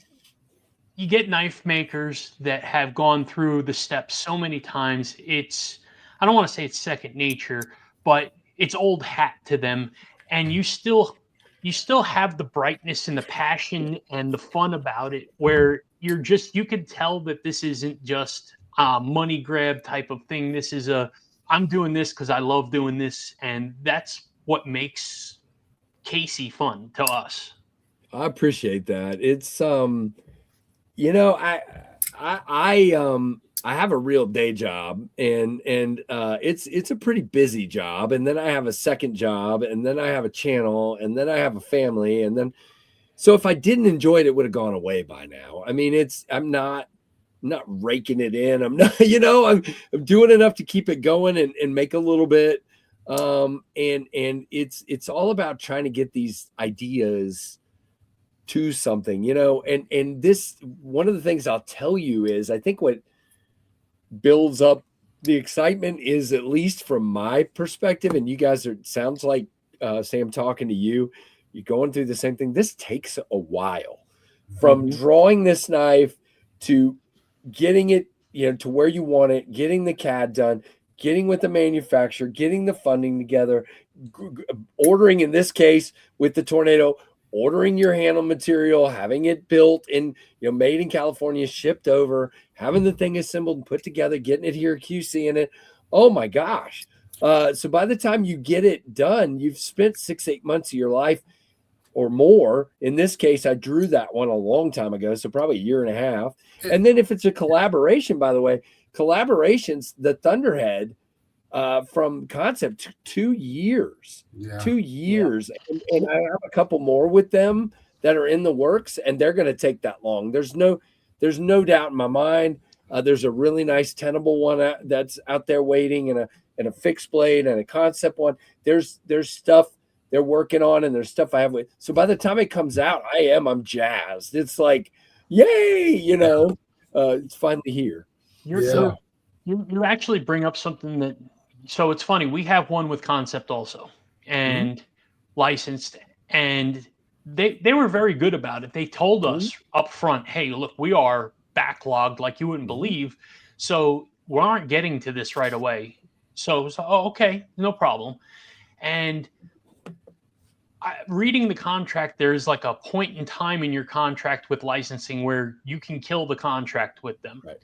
Speaker 1: you get knife makers that have gone through the steps so many times, I don't want to say it's second nature, but it's old hat to them, and you still have the brightness and the passion and the fun about it, where you could tell that this isn't just a money grab type of thing. This is I'm doing this because I love doing this, and that's what makes Casey fun to us.
Speaker 2: I appreciate that. It's I have a real day job, and it's a pretty busy job, and then I have a second job, and then I have a channel, and then I have a family, and then so if I didn't enjoy it, it would have gone away by now. I mean, I'm not raking it in. I'm not, I'm doing enough to keep it going and make a little bit. And it's all about trying to get these ideas to something, and this, one of the things I'll tell you is, I think what builds up the excitement is, at least from my perspective, and you guys sounds like Sam talking to you, you're going through the same thing. This takes a while from drawing this knife to getting it, to where you want it, getting the CAD done, getting with the manufacturer, getting the funding together, ordering, in this case with the Tornado, ordering your handle material, having it built in, made in California, shipped over, having the thing assembled and put together, getting it here, QC in it. Oh my gosh. So by the time you get it done, you've spent 6-8 months of your life or more. In this case, I drew that one a long time ago, so probably a year and a half. And then if it's a collaboration, by the way, collaborations, the Thunderhead from concept, 2 years, 2 years. And I have a couple more with them that are in the works, and they're going to take that long. There's no doubt in my mind. There's a really nice tenable one that's out there waiting, and a fixed blade and a concept one. There's stuff they're working on, and there's stuff I have with. So by the time it comes out, I'm jazzed. It's like, yay, it's finally here.
Speaker 1: You actually bring up something that, so it's funny. We have one with concept also, and licensed, and they were very good about it. They told us up front, hey, look, we are backlogged like you wouldn't believe. So we aren't getting to this right away. So okay, no problem. And reading the contract, there's like a point in time in your contract with licensing where you can kill the contract with them.
Speaker 2: Right.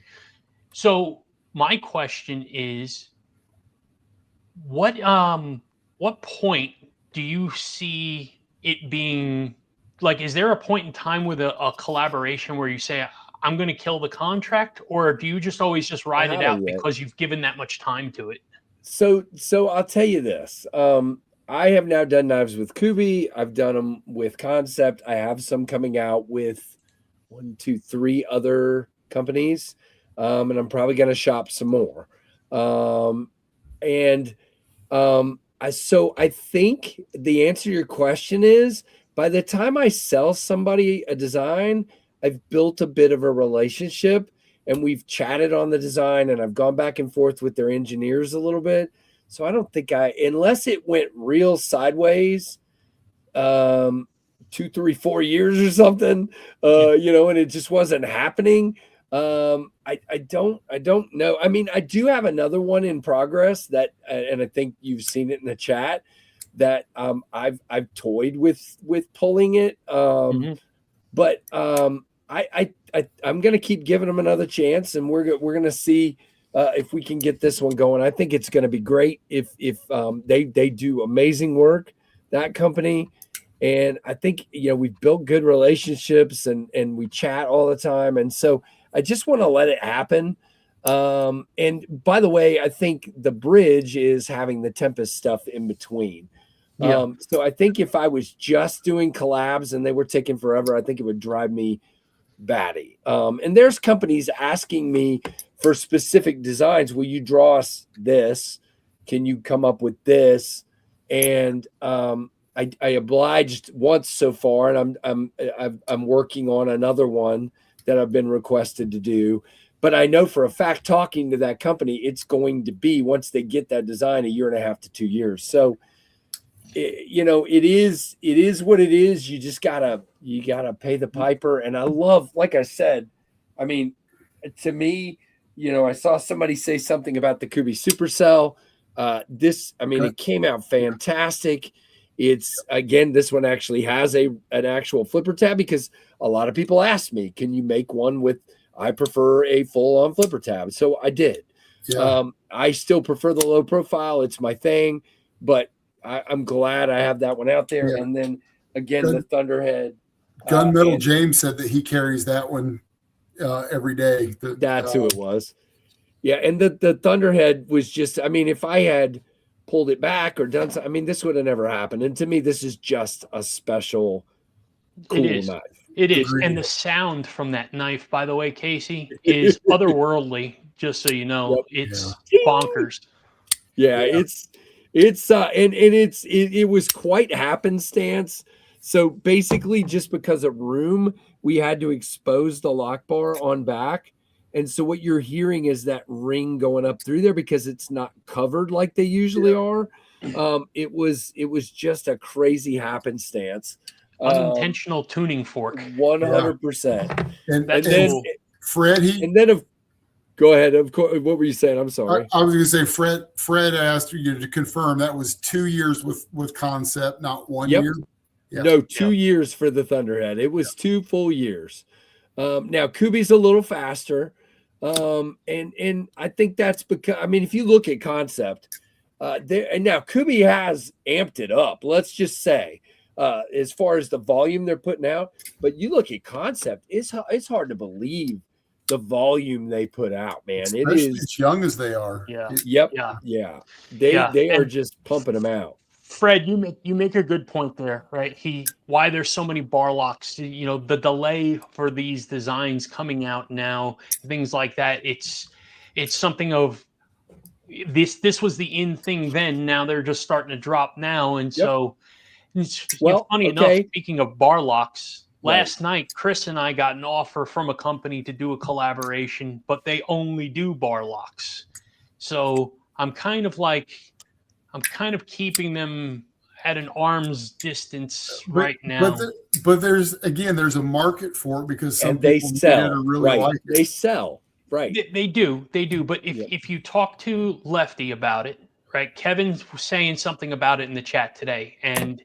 Speaker 1: So my question is, what point do you see it being like? Is there a point in time with a collaboration where you say, I'm going to kill the contract, or do you just always just ride it out because you've given that much time to it?
Speaker 2: So I'll tell you this. I have now done knives with Kubi. I've done them with Concept. I have some coming out with 1, 2, 3 other companies. And I'm probably going to shop some more. So I think the answer to your question is, by the time I sell somebody a design, I've built a bit of a relationship, and we've chatted on the design, and I've gone back and forth with their engineers a little bit. So I don't think unless it went real sideways, 2, 3, 4 years or something, and it just wasn't happening. I don't know. I mean, I do have another one in progress that, and I think you've seen it in the chat, that I've toyed with pulling it. But I'm going to keep giving them another chance, and we're going to see if we can get this one going. I think it's going to be great if they do amazing work, that company. And I think, we've built good relationships, and we chat all the time. And so I just want to let it happen. And by the way, I think the bridge is having the Tempest stuff in between. So I think if I was just doing collabs and they were taking forever, I think it would drive me batty. And there's companies asking me for specific designs. Will you draw us this? Can you come up with this? And I obliged once so far, and I'm working on another one that I've been requested to do. But I know for a fact, talking to that company, it's going to be, once they get that design, 1.5 to 2 years. So it is what it is. You just gotta pay the piper. And I love, like I said, I mean, to me, I saw somebody say something about the Kubi Supercell. It came out fantastic. It's, again, this one actually has an actual flipper tab, because a lot of people asked me, can you make one with, I prefer a full on flipper tab. So I did. I still prefer the low profile. It's my thing, but I'm glad I have that one out there. And then again, the Thunderhead.
Speaker 3: Gunmetal James said that he carries that one every day.
Speaker 2: That's who it was. Yeah, and the Thunderhead was just, I mean, if I had pulled it back or done something, I mean, this would have never happened. And to me, this is just a special, cool knife.
Speaker 1: It is. And the sound from that knife, by the way, Casey, is otherworldly, just so you know. It's bonkers. It was quite happenstance. So basically, just because of room, we had to expose the lock bar on back. And so what you're hearing is that ring going up through there, because it's not covered like they usually are.
Speaker 2: It was just a crazy happenstance.
Speaker 1: Unintentional tuning fork.
Speaker 2: 100%.
Speaker 3: And
Speaker 1: That's
Speaker 2: then
Speaker 1: cool.
Speaker 3: Fred,
Speaker 2: go ahead. Of course, what were you saying? I'm sorry.
Speaker 3: I was going to say, Fred asked you to confirm that was 2 years with concept, not 1 year. Yeah.
Speaker 2: No, 2 years for the Thunderhead. It was 2 full years. Now Kubi's a little faster. And I think that's because, I mean, if you look at concept, and now Kubi has amped it up, let's just say, as far as the volume they're putting out. But you look at concept, it's hard to believe the volume they put out, man.
Speaker 3: Especially as young as they are.
Speaker 2: Yeah. They are just pumping them out.
Speaker 1: Fred, you make a good point there, right? Why there's so many bar locks, the delay for these designs coming out now, things like that. It's something of this was the in thing then. Now they're just starting to drop now, and so it's funny enough. Speaking of bar locks, last night Chris and I got an offer from a company to do a collaboration, but they only do bar locks. So I'm kind of keeping them at an arm's distance right now.
Speaker 3: But there's a market for it because some
Speaker 2: they
Speaker 3: people
Speaker 2: sell.
Speaker 3: Really like it.
Speaker 2: They sell. Right.
Speaker 1: They do. But if you talk to Lefty about it, right? Kevin's saying something about it in the chat today, and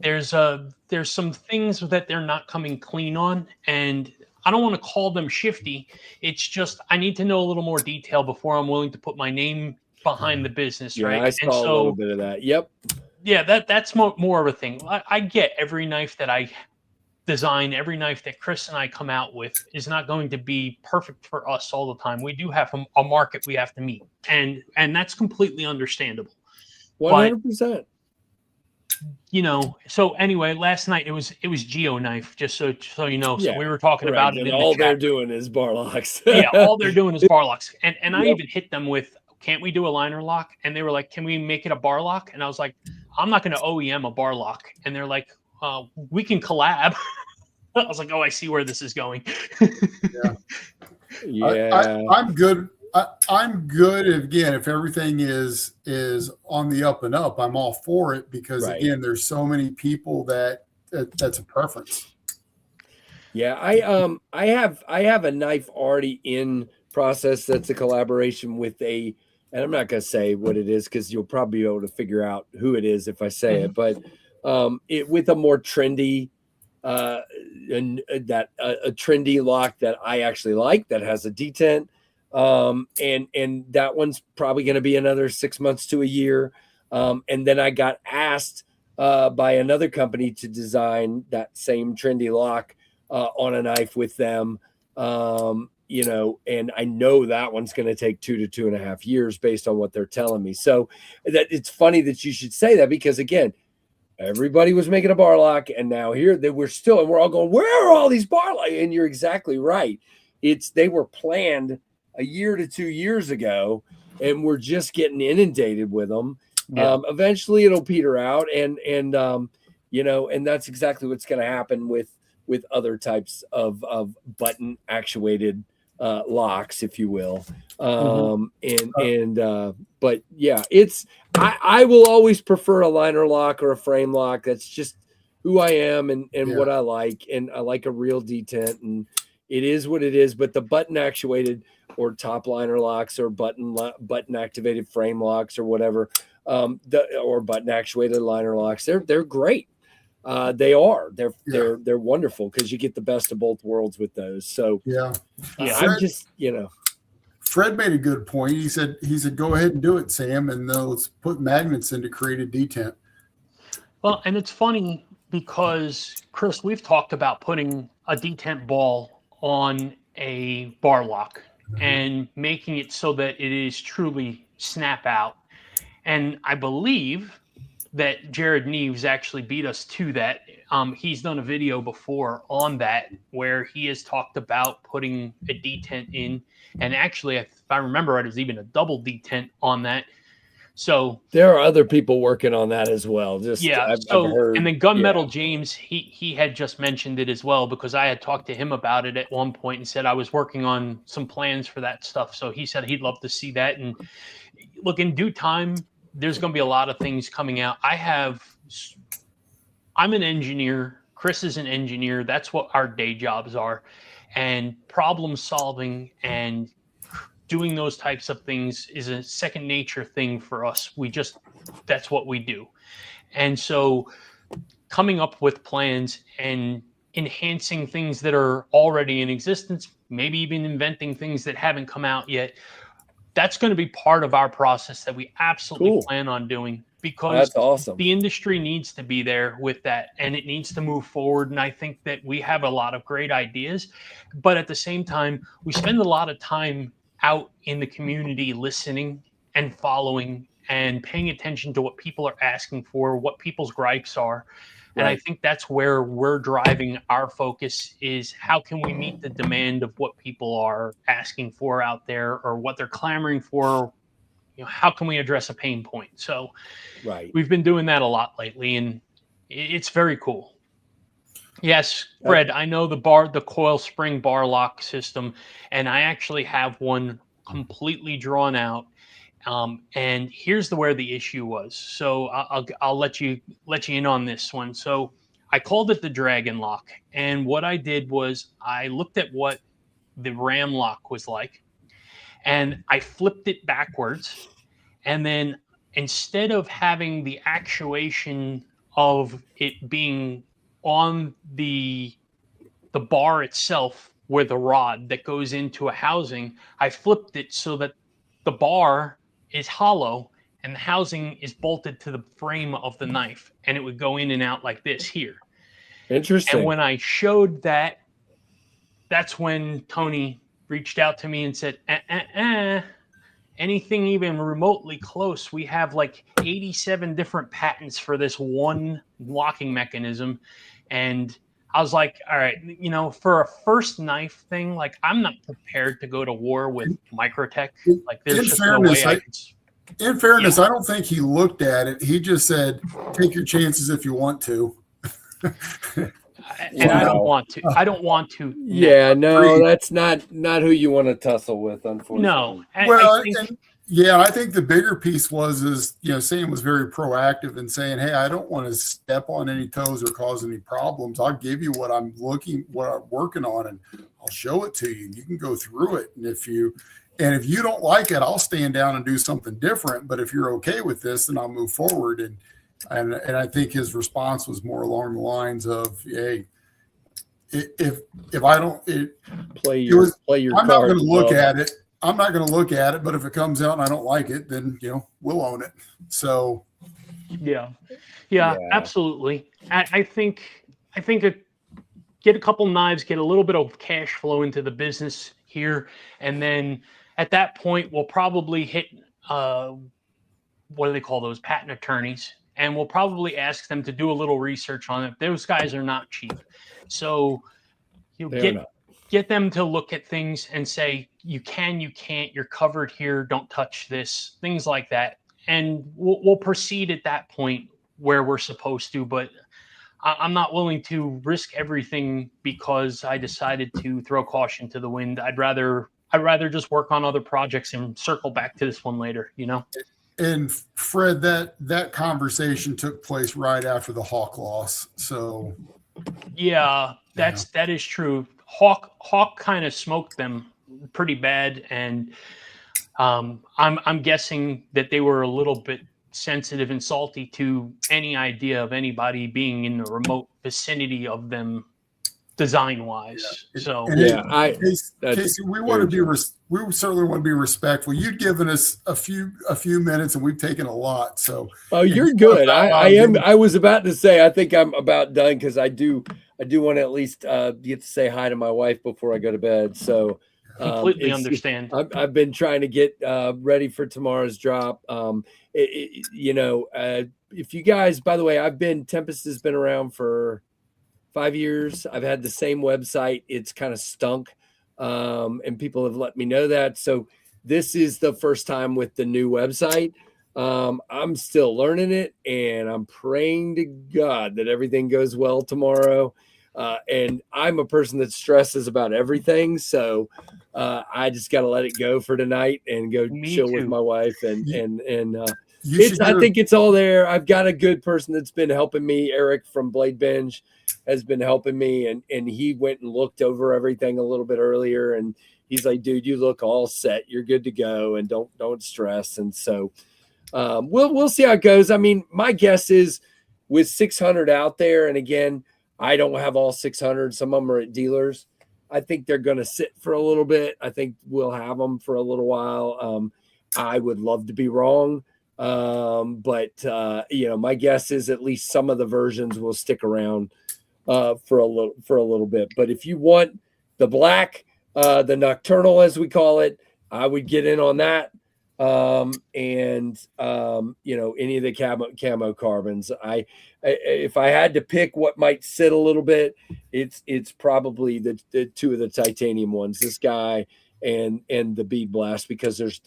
Speaker 1: there's some things that they're not coming clean on, and I don't want to call them shifty. It's just I need to know a little more detail before I'm willing to put my name behind the business, right?
Speaker 2: I saw a little bit of that. Yep. Yeah,
Speaker 1: that's more of a thing. I get every knife that I design, every knife that Chris and I come out with is not going to be perfect for us all the time. We do have a market we have to meet, and that's completely understandable.
Speaker 2: 100%.
Speaker 1: So anyway, last night it was Geo Knife, just so you know. So we were talking about it.
Speaker 2: And all they're doing is bar locks.
Speaker 1: All they're doing is bar locks, and I even hit them with, can't we do a liner lock? And they were like, can we make it a bar lock? And I was like, I'm not going to OEM a bar lock. And they're like, we can collab. I was like, oh, I see where this is going.
Speaker 3: I'm good. I'm good. Again, if everything is on the up and up, I'm all for it because again, there's so many people that's a preference.
Speaker 2: Yeah. I have a knife already in process. That's a collaboration with and I'm not going to say what it is because you'll probably be able to figure out who it is if I say it, but with a more trendy, a trendy lock that I actually like that has a detent. And that one's probably going to be another 6 months to a year. And then I got asked by another company to design that same trendy lock on a knife with them. And I know that one's going to take 2 to 2.5 years based on what they're telling me. So that it's funny that you should say that because again, everybody was making a bar lock and now here we're all going, where are all these bar locks? And you're exactly right. They were planned a year to 2 years ago and we're just getting inundated with them. Yeah. Eventually it'll peter out and that's exactly what's going to happen with other types of button actuated locks, if you will. But yeah, I will always prefer a liner lock or a frame lock. That's just who I am and what I like. And I like a real detent and it is what it is, but the button actuated or top liner locks or button activated frame locks or whatever, or button actuated liner locks, they're great. They're wonderful because you get the best of both worlds with those. So I'm just,
Speaker 3: Fred made a good point. He said, go ahead and do it, Sam. And let's put magnets in to create a detent.
Speaker 1: Well, and it's funny because Chris, we've talked about putting a detent ball on a bar lock and making it so that it is truly snap out. And I believe that Jared Neves actually beat us to that. He's done a video before on that where he has talked about putting a detent in. And actually, if I remember right, there's even a double detent on that. So
Speaker 2: there are other people working on that as well.
Speaker 1: I've heard, and then Gunmetal James, he had just mentioned it as well because I had talked to him about it at one point and said I was working on some plans for that stuff. So he said he'd love to see that. And look, in due time, there's going to be a lot of things coming out. I'm an engineer. Chris is an engineer. That's what our day jobs are. And problem solving and doing those types of things is a second nature thing for us. That's what we do. And so coming up with plans and enhancing things that are already in existence, maybe even inventing things that haven't come out yet, that's going to be part of our process that we absolutely plan on doing, because
Speaker 2: that's awesome.
Speaker 1: The industry needs to be there with that, and it needs to move forward. And I think that we have a lot of great ideas, but at the same time, we spend a lot of time out in the community listening and following and paying attention to what people are asking for, what people's gripes are. And I think that's where we're driving our focus, is how can we meet the demand of what people are asking for out there, or what they're clamoring for. How can we address a pain point? So we've been doing that a lot lately, and it's very cool. Yes, Fred, I know the coil spring bar lock system, and I actually have one completely drawn out. And here's where the issue was. So I'll let you in on this one. So I called it the dragon lock. And what I did was I looked at what the ram lock was like, and I flipped it backwards. And then instead of having the actuation of it being on the bar itself, where the rod that goes into a housing, I flipped it so that the bar is hollow and the housing is bolted to the frame of the knife, and it would go in and out like this here.
Speaker 2: Interesting.
Speaker 1: And when I showed that, that's when Tony reached out to me and said, anything even remotely close, we have like 87 different patents for this one locking mechanism. And I was like, all right, for a first knife thing, like, I'm not prepared to go to war with Microtech. Like, there's just no way
Speaker 3: in fairness, I don't think he looked at it. He just said, take your chances if you want to.
Speaker 1: And I don't want to. I don't want to.
Speaker 2: Yeah, no, that's not who you want to tussle with, unfortunately.
Speaker 1: No.
Speaker 3: I think the bigger piece is Sam was very proactive in saying, hey, I don't want to step on any toes or cause any problems. I'll give you what I'm working on, and I'll show it to you. You can go through it. And if you don't like it, I'll stand down and do something different. But if you're okay with this, then I'll move forward. And I think his response was more along the lines of, hey, if I don't
Speaker 2: play your
Speaker 3: I'm not going to look at it. I'm not going to look at it, but if it comes out and I don't like it, then we'll own it. So
Speaker 1: yeah, absolutely. I think get a couple knives, get a little bit of cash flow into the business here, and then at that point we'll probably hit what do they call those, patent attorneys, and we'll probably ask them to do a little research on it. Those guys are not cheap, so get them to look at things and say, you can, you can't, you're covered here, don't touch this, things like that. And we'll proceed at that point where we're supposed to, but I'm not willing to risk everything because I decided to throw caution to the wind. I'd rather just work on other projects and circle back to this one later,
Speaker 3: And Fred, that conversation took place right after the Hawk loss. So that is true. Hawk kind of smoked them pretty bad, and I'm guessing that they were a little bit sensitive and salty to any idea of anybody being in the remote vicinity of them design wise. So Casey, we certainly want to be respectful. You've given us a few minutes, and we've taken a lot. So
Speaker 2: you're good. I was about to say I think I'm about done, because I do want to at least get to say hi to my wife before I go to bed. So
Speaker 1: completely understand.
Speaker 2: I've been trying to get ready for tomorrow's drop. If you guys, by the way, Tempest has been around for 5 years. I've had the same website. It's kind of stunk. And people have let me know that. So this is the first time with the new website. I'm still learning it, and I'm praying to God that everything goes well tomorrow. And I'm a person that stresses about everything. So I just got to let it go for tonight and go chill with my wife. And I think it's all there. I've got a good person that's been helping me. Eric from Blade Binge has been helping me, and he went and looked over everything a little bit earlier, and he's like, dude, you look all set. You're good to go, and don't stress. And so we'll see how it goes. I mean, my guess is with 600 out there, and again, I don't have all 600. Some of them are at dealers. I think they're going to sit for a little bit. I think we'll have them for a little while. I would love to be wrong. But my guess is at least some of the versions will stick around for a little bit. But if you want the black, the nocturnal, as we call it, I would get in on that. Any of the camo carbons. If I had to pick what might sit a little bit, it's probably the two of the titanium ones, this guy and the bead blast, because there's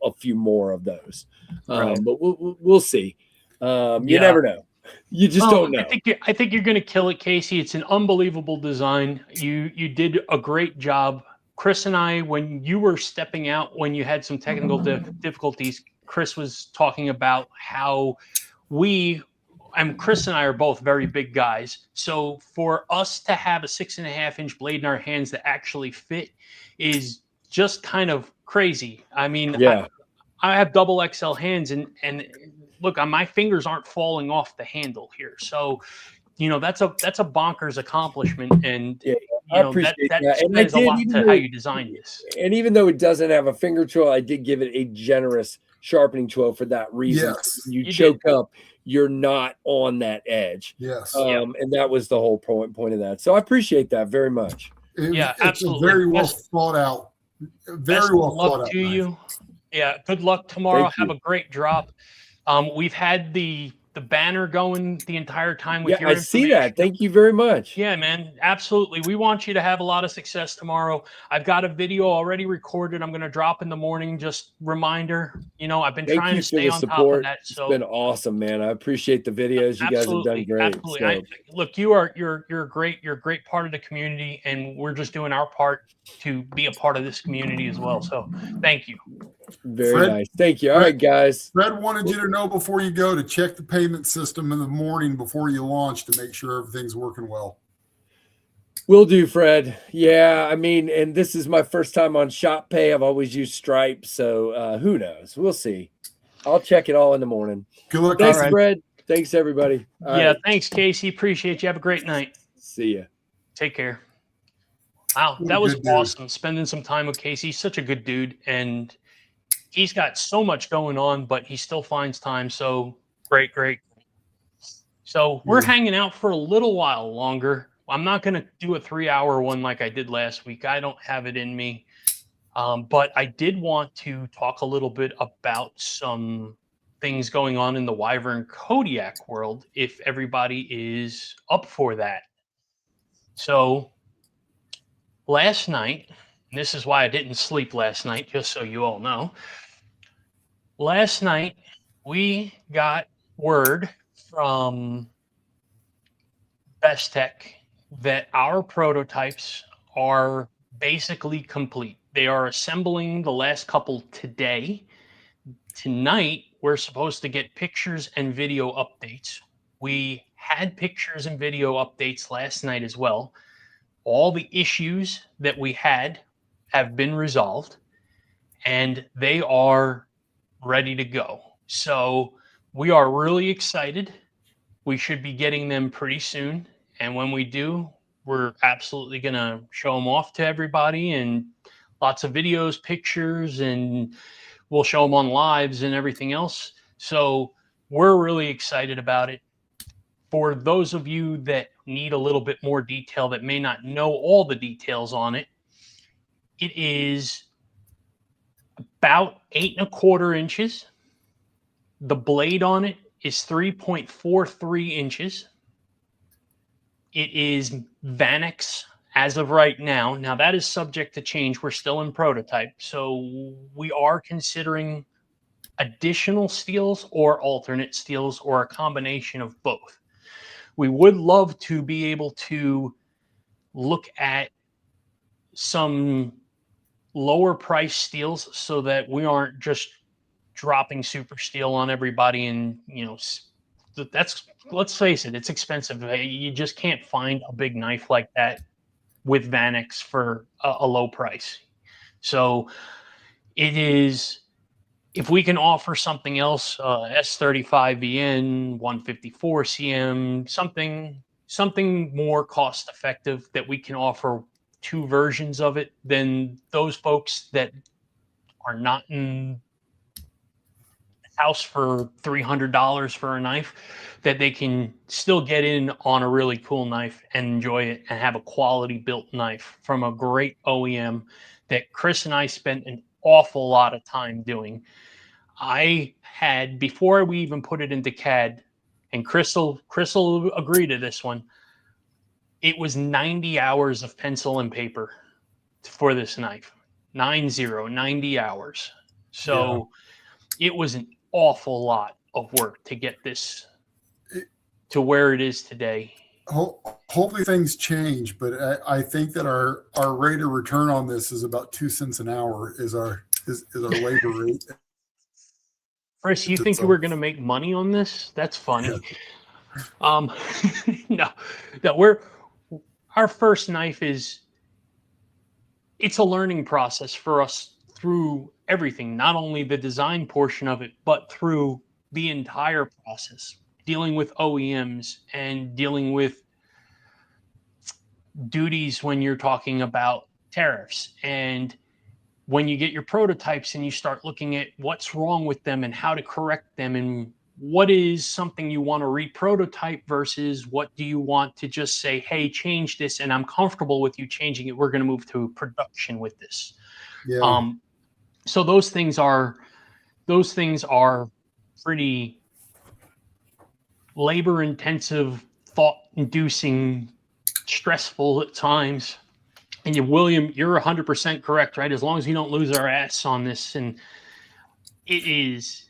Speaker 2: a few more of those. Right. But we'll see. You never know. You just don't know.
Speaker 1: I think you're going to kill it, Casey. It's an unbelievable design. You did a great job. Chris and I, when you were stepping out, when you had some technical difficulties, Chris was talking about how Chris and I are both very big guys. So for us to have a 6.5-inch blade in our hands that actually fit is just kind of crazy. I mean, yeah. I have double XL hands, and look, my fingers aren't falling off the handle here. So, that's a bonkers accomplishment, and
Speaker 2: I appreciate that. And
Speaker 1: there's a lot to how you design this.
Speaker 2: And even though it doesn't have a finger tool, I did give it a generous sharpening tool for that reason.
Speaker 3: Yes.
Speaker 2: You choke up, you're not on that edge.
Speaker 3: Yes.
Speaker 2: And that was the whole point of that. So I appreciate that very much.
Speaker 1: Absolutely.
Speaker 3: Very well thought out. Very well thought out.
Speaker 1: To you. Yeah. Good luck tomorrow. Have a great drop. We've had the banner going the entire time with your
Speaker 2: I see that. Thank you very much.
Speaker 1: Yeah, man. Absolutely. We want you to have a lot of success tomorrow. I've got a video already recorded. I'm going to drop in the morning. Just reminder, I've been trying to stay on top of that. So
Speaker 2: it's been awesome, man. I appreciate the videos. You guys have done great.
Speaker 1: Absolutely. Look, you're great. You're a great part of the community, and we're just doing our part to be a part of this community as well. So thank you.
Speaker 2: Very nice. Thank you. All right, guys.
Speaker 3: Fred wanted you to know before you go to check the payment system in the morning before you launch to make sure everything's working well.
Speaker 2: Will do, Fred. Yeah, I mean, and this is my first time on Shop Pay. I've always used Stripe, so who knows? We'll see. I'll check it all in the morning.
Speaker 3: Good luck.
Speaker 2: Thanks, Fred. Thanks, everybody.
Speaker 1: All right. Thanks, Casey. Appreciate you. Have a great night.
Speaker 2: See ya.
Speaker 1: Take care. Wow, that was awesome. Spending some time with Casey. He's such a good dude, and he's got so much going on, but he still finds time. So great. So we're hanging out for a little while longer. I'm not going to do a 3-hour one like I did last week. I don't have it in me. But I did want to talk a little bit about some things going on in the Wyvern Kodiak world, if everybody is up for that. So last night, and this is why I didn't sleep last night, just so you all know. Last night, we got word from Best Tech that our prototypes are basically complete. They are assembling the last couple today. Tonight, we're supposed to get pictures and video updates. We had pictures and video updates last night as well. All the issues that we had have been resolved, and they are ready to go. So we are really excited. We should be getting them pretty soon. And when we do, we're absolutely going to show them off to everybody, and lots of videos, pictures, and we'll show them on lives and everything else. So we're really excited about it. For those of you that need a little bit more detail, that may not know all the details on it, it is about 8 1/4 inches. The blade on it is 3.43 inches. It is Vanix as of right now. Now that is subject to change. We're still in prototype. So we are considering additional steels or alternate steels or a combination of both. We would love to be able to look at some lower price steels so that we aren't just dropping super steel on everybody, and that's, let's face it, it's expensive. You just can't find a big knife like that with Vanix for a low price. So it is, if we can offer something else, S35VN, 154 CM, something more cost effective that we can offer 2 versions of it, then those folks that are not in house for $300 for a knife, that they can still get in on a really cool knife and enjoy it and have a quality built knife from a great OEM that Chris and I spent an awful lot of time doing. I had, before we even put it into CAD, and Chris will agree to this one, it was 90 hours of pencil and paper for this knife. 90 hours. So it was an awful lot of work to get this to where it is today.
Speaker 3: Hopefully things change, but I think that our rate of return on this is about 2 cents an hour is our labor rate.
Speaker 1: Chris, you think you were going to make money on this? That's funny. No, our first knife it's a learning process for us through everything, not only the design portion of it, but through the entire process, dealing with OEMs and dealing with duties when you're talking about tariffs. And when you get your prototypes and you start looking at what's wrong with them and how to correct them, and what is something you want to re-prototype versus what do you want to just say, hey, change this, and I'm comfortable with you changing it. We're going to move to production with this.
Speaker 3: Yeah.
Speaker 1: So those things are pretty labor-intensive, thought-inducing, stressful at times. And William, you're 100% correct, right? As long as we don't lose our ass on this, and it is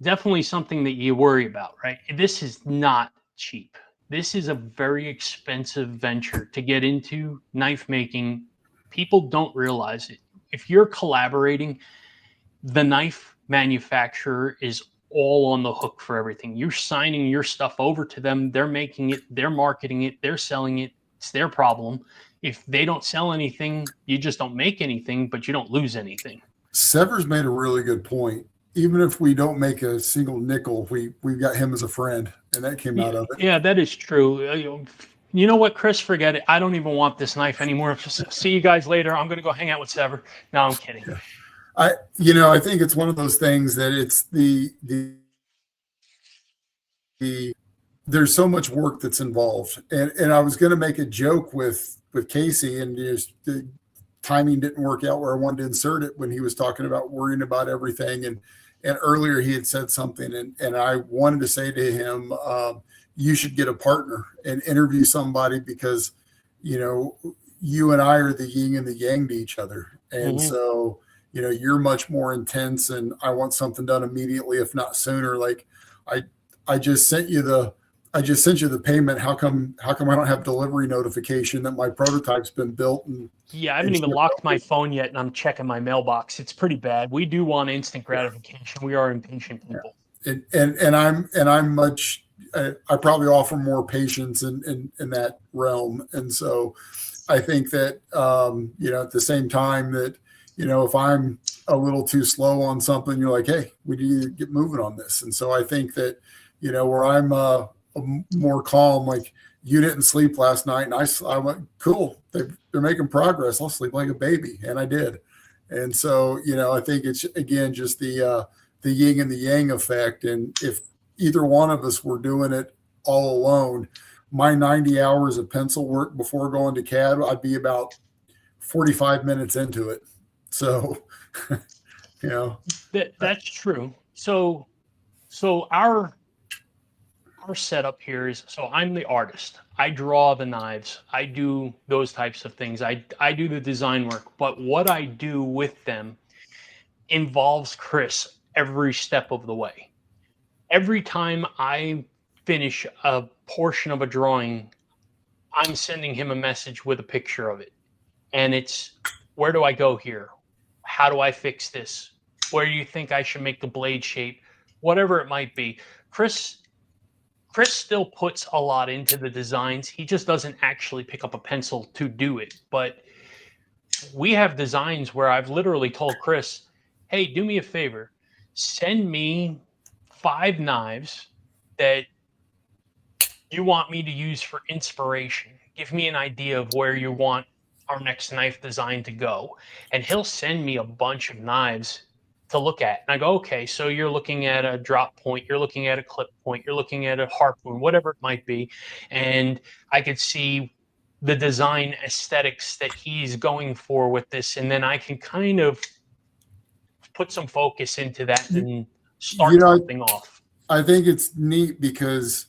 Speaker 1: definitely something that you worry about, right? This is not cheap. This is a very expensive venture to get into knife making. People don't realize it. If you're collaborating, the knife manufacturer is all on the hook for everything. You're signing your stuff over to them. They're making it, they're marketing it, they're selling it. It's their problem. If they don't sell anything, you just don't make anything, but you don't lose anything.
Speaker 3: Sever's made a really good point. Even if we don't make a single nickel, we've got him as a friend, and that came out of it.
Speaker 1: Yeah, that is true. You know what, Chris? Forget it. I don't even want this knife anymore. See you guys later. I'm going to go hang out with Sever. No, I'm kidding.
Speaker 3: Yeah. I think it's one of those things that it's the there's so much work that's involved, and I was going to make a joke with Casey, and just the timing didn't work out where I wanted to insert it when he was talking about worrying about everything, and earlier he had said something, and I wanted to say to him, you should get a partner and interview somebody, because you and I are the yin and the yang to each other, and so you're much more intense, and I want something done immediately, if not sooner. Like I just sent you the payment. How come I don't have delivery notification that my prototype's been built? And
Speaker 1: yeah, I haven't even locked my phone yet, and I'm checking my mailbox. It's pretty bad. We do want instant gratification. We are impatient people.
Speaker 3: And I'm much. I probably offer more patience in that realm, and so I think that at the same time that if I'm a little too slow on something, you're like, hey, we need to get moving on this. And so I think that where I'm more calm, like, you didn't sleep last night, and I went, cool, they're making progress, I'll sleep like a baby, and I did. And so I think it's again just the yin and the yang effect. And if either one of us were doing it all alone, my 90 hours of pencil work before going to CAD, I'd be about 45 minutes into it. So
Speaker 1: that's true. So our setup here is, so I'm the artist. I draw the knives. I do those types of things. I do the design work, but what I do with them involves Chris every step of the way. Every time I finish a portion of a drawing, I'm sending him a message with a picture of it. And it's, where do I go here? How do I fix this? where you think I should make the blade shape, whatever it might be. Chris still puts a lot into the designs. He just doesn't actually pick up a pencil to do it. But we have designs where I've literally told Chris, hey, do me a favor. Send me 5 knives that you want me to use for inspiration. Give me an idea of where you want our next knife design to go. And he'll send me a bunch of knives to look at. And I go, okay, so you're looking at a drop point, you're looking at a clip point, you're looking at a harpoon, whatever it might be. And I could see the design aesthetics that he's going for with this. And then I can kind of put some focus into that and start something off.
Speaker 3: I think it's neat because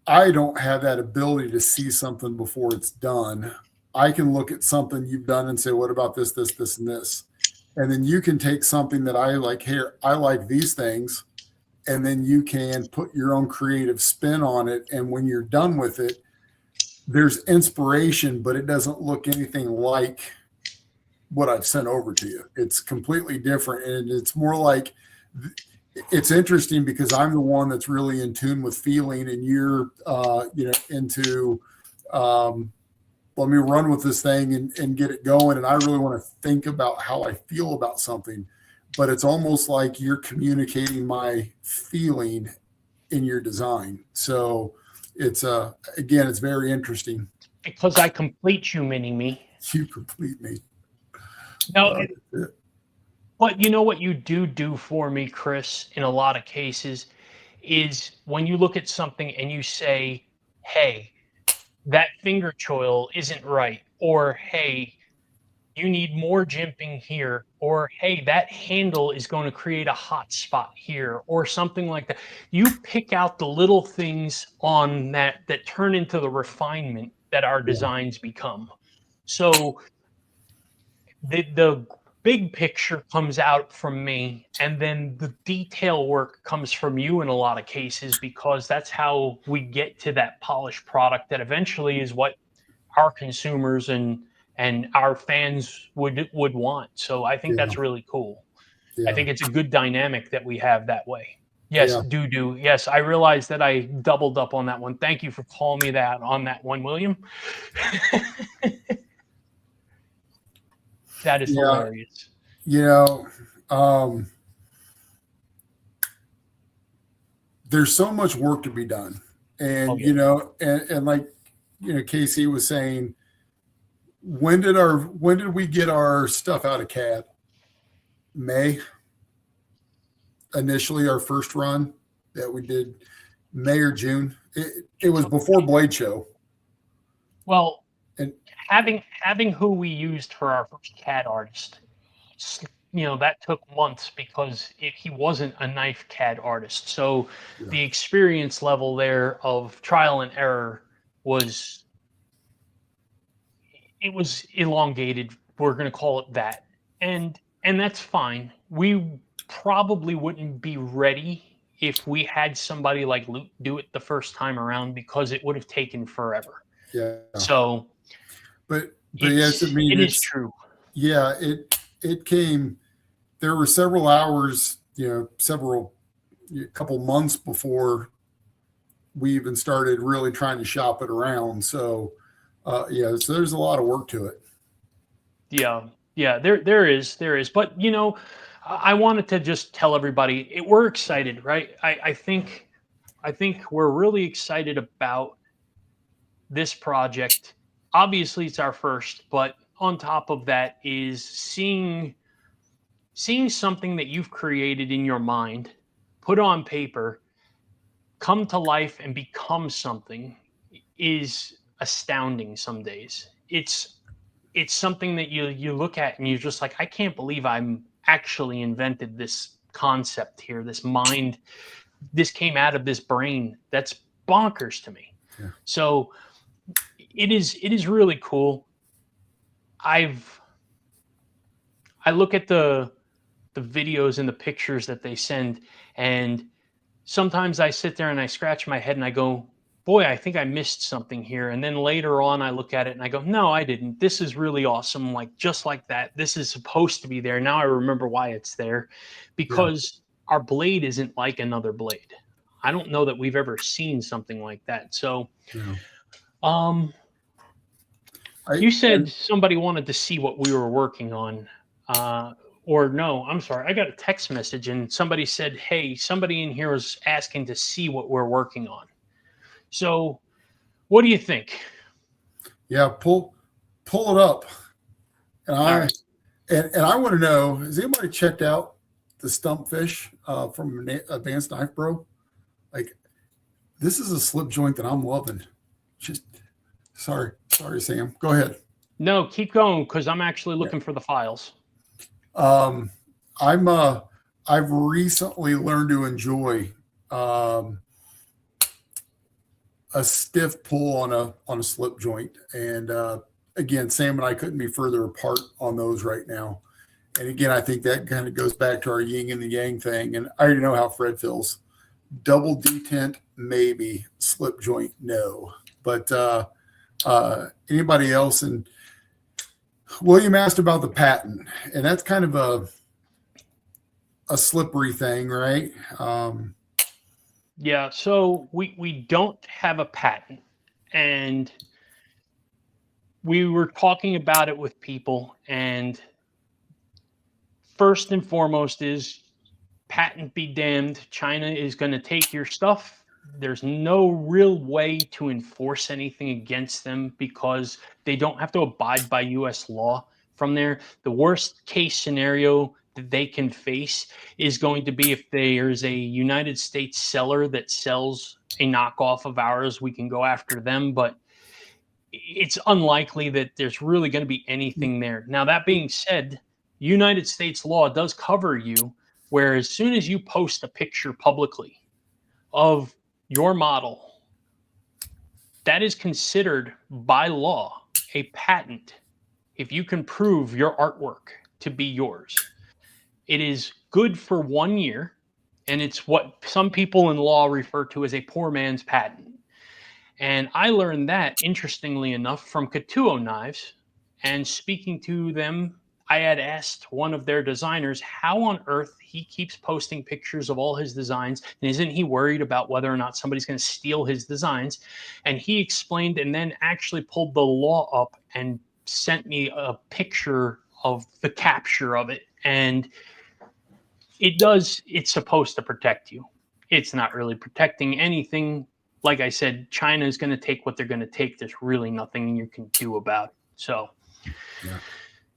Speaker 3: I don't have that ability to see something before it's done. I can look at something you've done and say, what about this, this, this, and this? And then you can take something that I like, here, I like these things, and then you can put your own creative spin on it. And when you're done with it, there's inspiration, but it doesn't look anything like what I've sent over to you. It's completely different. And it's more like, it's interesting because I'm the one that's really in tune with feeling, and you're, into, let me run with this thing and get it going. And I really want to think about how I feel about something, but it's almost like you're communicating my feeling in your design. So it's, again, it's very interesting.
Speaker 1: Because I complete you, Mini-Me.
Speaker 3: You complete me.
Speaker 1: No, but you know what you do for me, Chris, in a lot of cases, is when you look at something and you say, hey, that finger choil isn't right, or hey, you need more jimping here, or hey, that handle is going to create a hot spot here, or something like that. You pick out the little things on that turn into the refinement that our designs become. So the big picture comes out from me, and then the detail work comes from you in a lot of cases, because that's how we get to that polished product that eventually is what our consumers and our fans would want. So I think that's really cool. I think it's a good dynamic that we have that way. Yes, do. Yes, I realized that I doubled up on that one. Thank you for calling me that on that one, William. That is hilarious.
Speaker 3: There's so much work to be done. And, and like, Casey was saying, when did we get our stuff out of CAD? May. Initially, our first run that we did, May or June. It was before Blade Show.
Speaker 1: Well, and having who we used for our first CAD artist, that took months because he wasn't a knife CAD artist. So the experience level there of trial and error was elongated. We're going to call it that. And that's fine. We probably wouldn't be ready if we had somebody like Luke do it the first time around, because it would have taken forever.
Speaker 3: Yeah.
Speaker 1: So,
Speaker 3: but yes, I mean,
Speaker 1: it is true.
Speaker 3: Yeah, it came. There were several hours, a couple months before we even started really trying to shop it around. So, so there's a lot of work to it.
Speaker 1: Yeah, there is. But I wanted to just tell everybody we're excited, right? I think we're really excited about this project. Obviously, it's our first, but on top of that is seeing something that you've created in your mind, put on paper, come to life and become something is astounding some days. It's something that you look at and you're just like, I can't believe I'm actually invented this concept here, this mind, this came out of this brain. That's bonkers to me. Yeah. So it is really cool. I look at the videos and the pictures that they send, and sometimes I sit there and I scratch my head and I go, boy, I think I missed something here. And then later on, I look at it and I go, no, I didn't. This is really awesome. Like, just like that. This is supposed to be there. Now I remember why it's there, because our blade isn't like another blade. I don't know that we've ever seen something like that. So, you said somebody wanted to see what we were working on. Or no, I'm sorry. I got a text message and somebody said, hey, somebody in here is asking to see what we're working on. So what do you think?
Speaker 3: Yeah, pull it up. And I want to know, has anybody checked out the stump fish from Advanced Knife Bro? Like, this is a slip joint that I'm loving. Just sorry, Sam. Go ahead.
Speaker 1: No, keep going, because I'm actually looking for the files.
Speaker 3: I've recently learned to enjoy a stiff pull on a slip joint, and again, Sam and I couldn't be further apart on those right now. And again, I think that kind of goes back to our yin and the yang thing. And I already know how Fred feels. Double detent, maybe. Slip joint, no. But anybody else? And William asked about the patent, and that's kind of a slippery thing, right?
Speaker 1: Yeah, so we don't have a patent, and we were talking about it with people, and first and foremost is patent be damned. China is going to take your stuff. There's no real way to enforce anything against them because they don't have to abide by U.S. law from there. The worst case scenario that they can face is going to be if there's a United States seller that sells a knockoff of ours, we can go after them, but it's unlikely that there's really going to be anything there. Now, that being said, United States law does cover you, where as soon as you post a picture publicly of your model, that is considered by law a patent if you can prove your artwork to be yours. It is good for 1 year, and it's what some people in law refer to as a poor man's patent. And I learned that, interestingly enough, from Knives. And speaking to them, I had asked one of their designers how on earth he keeps posting pictures of all his designs, and isn't he worried about whether or not somebody's going to steal his designs? And he explained, and then actually pulled the law up and sent me a picture of the capture of it. And it's supposed to protect you. It's not really protecting anything. Like I said, China is going to take what they're going to take. There's really nothing you can do about it. So,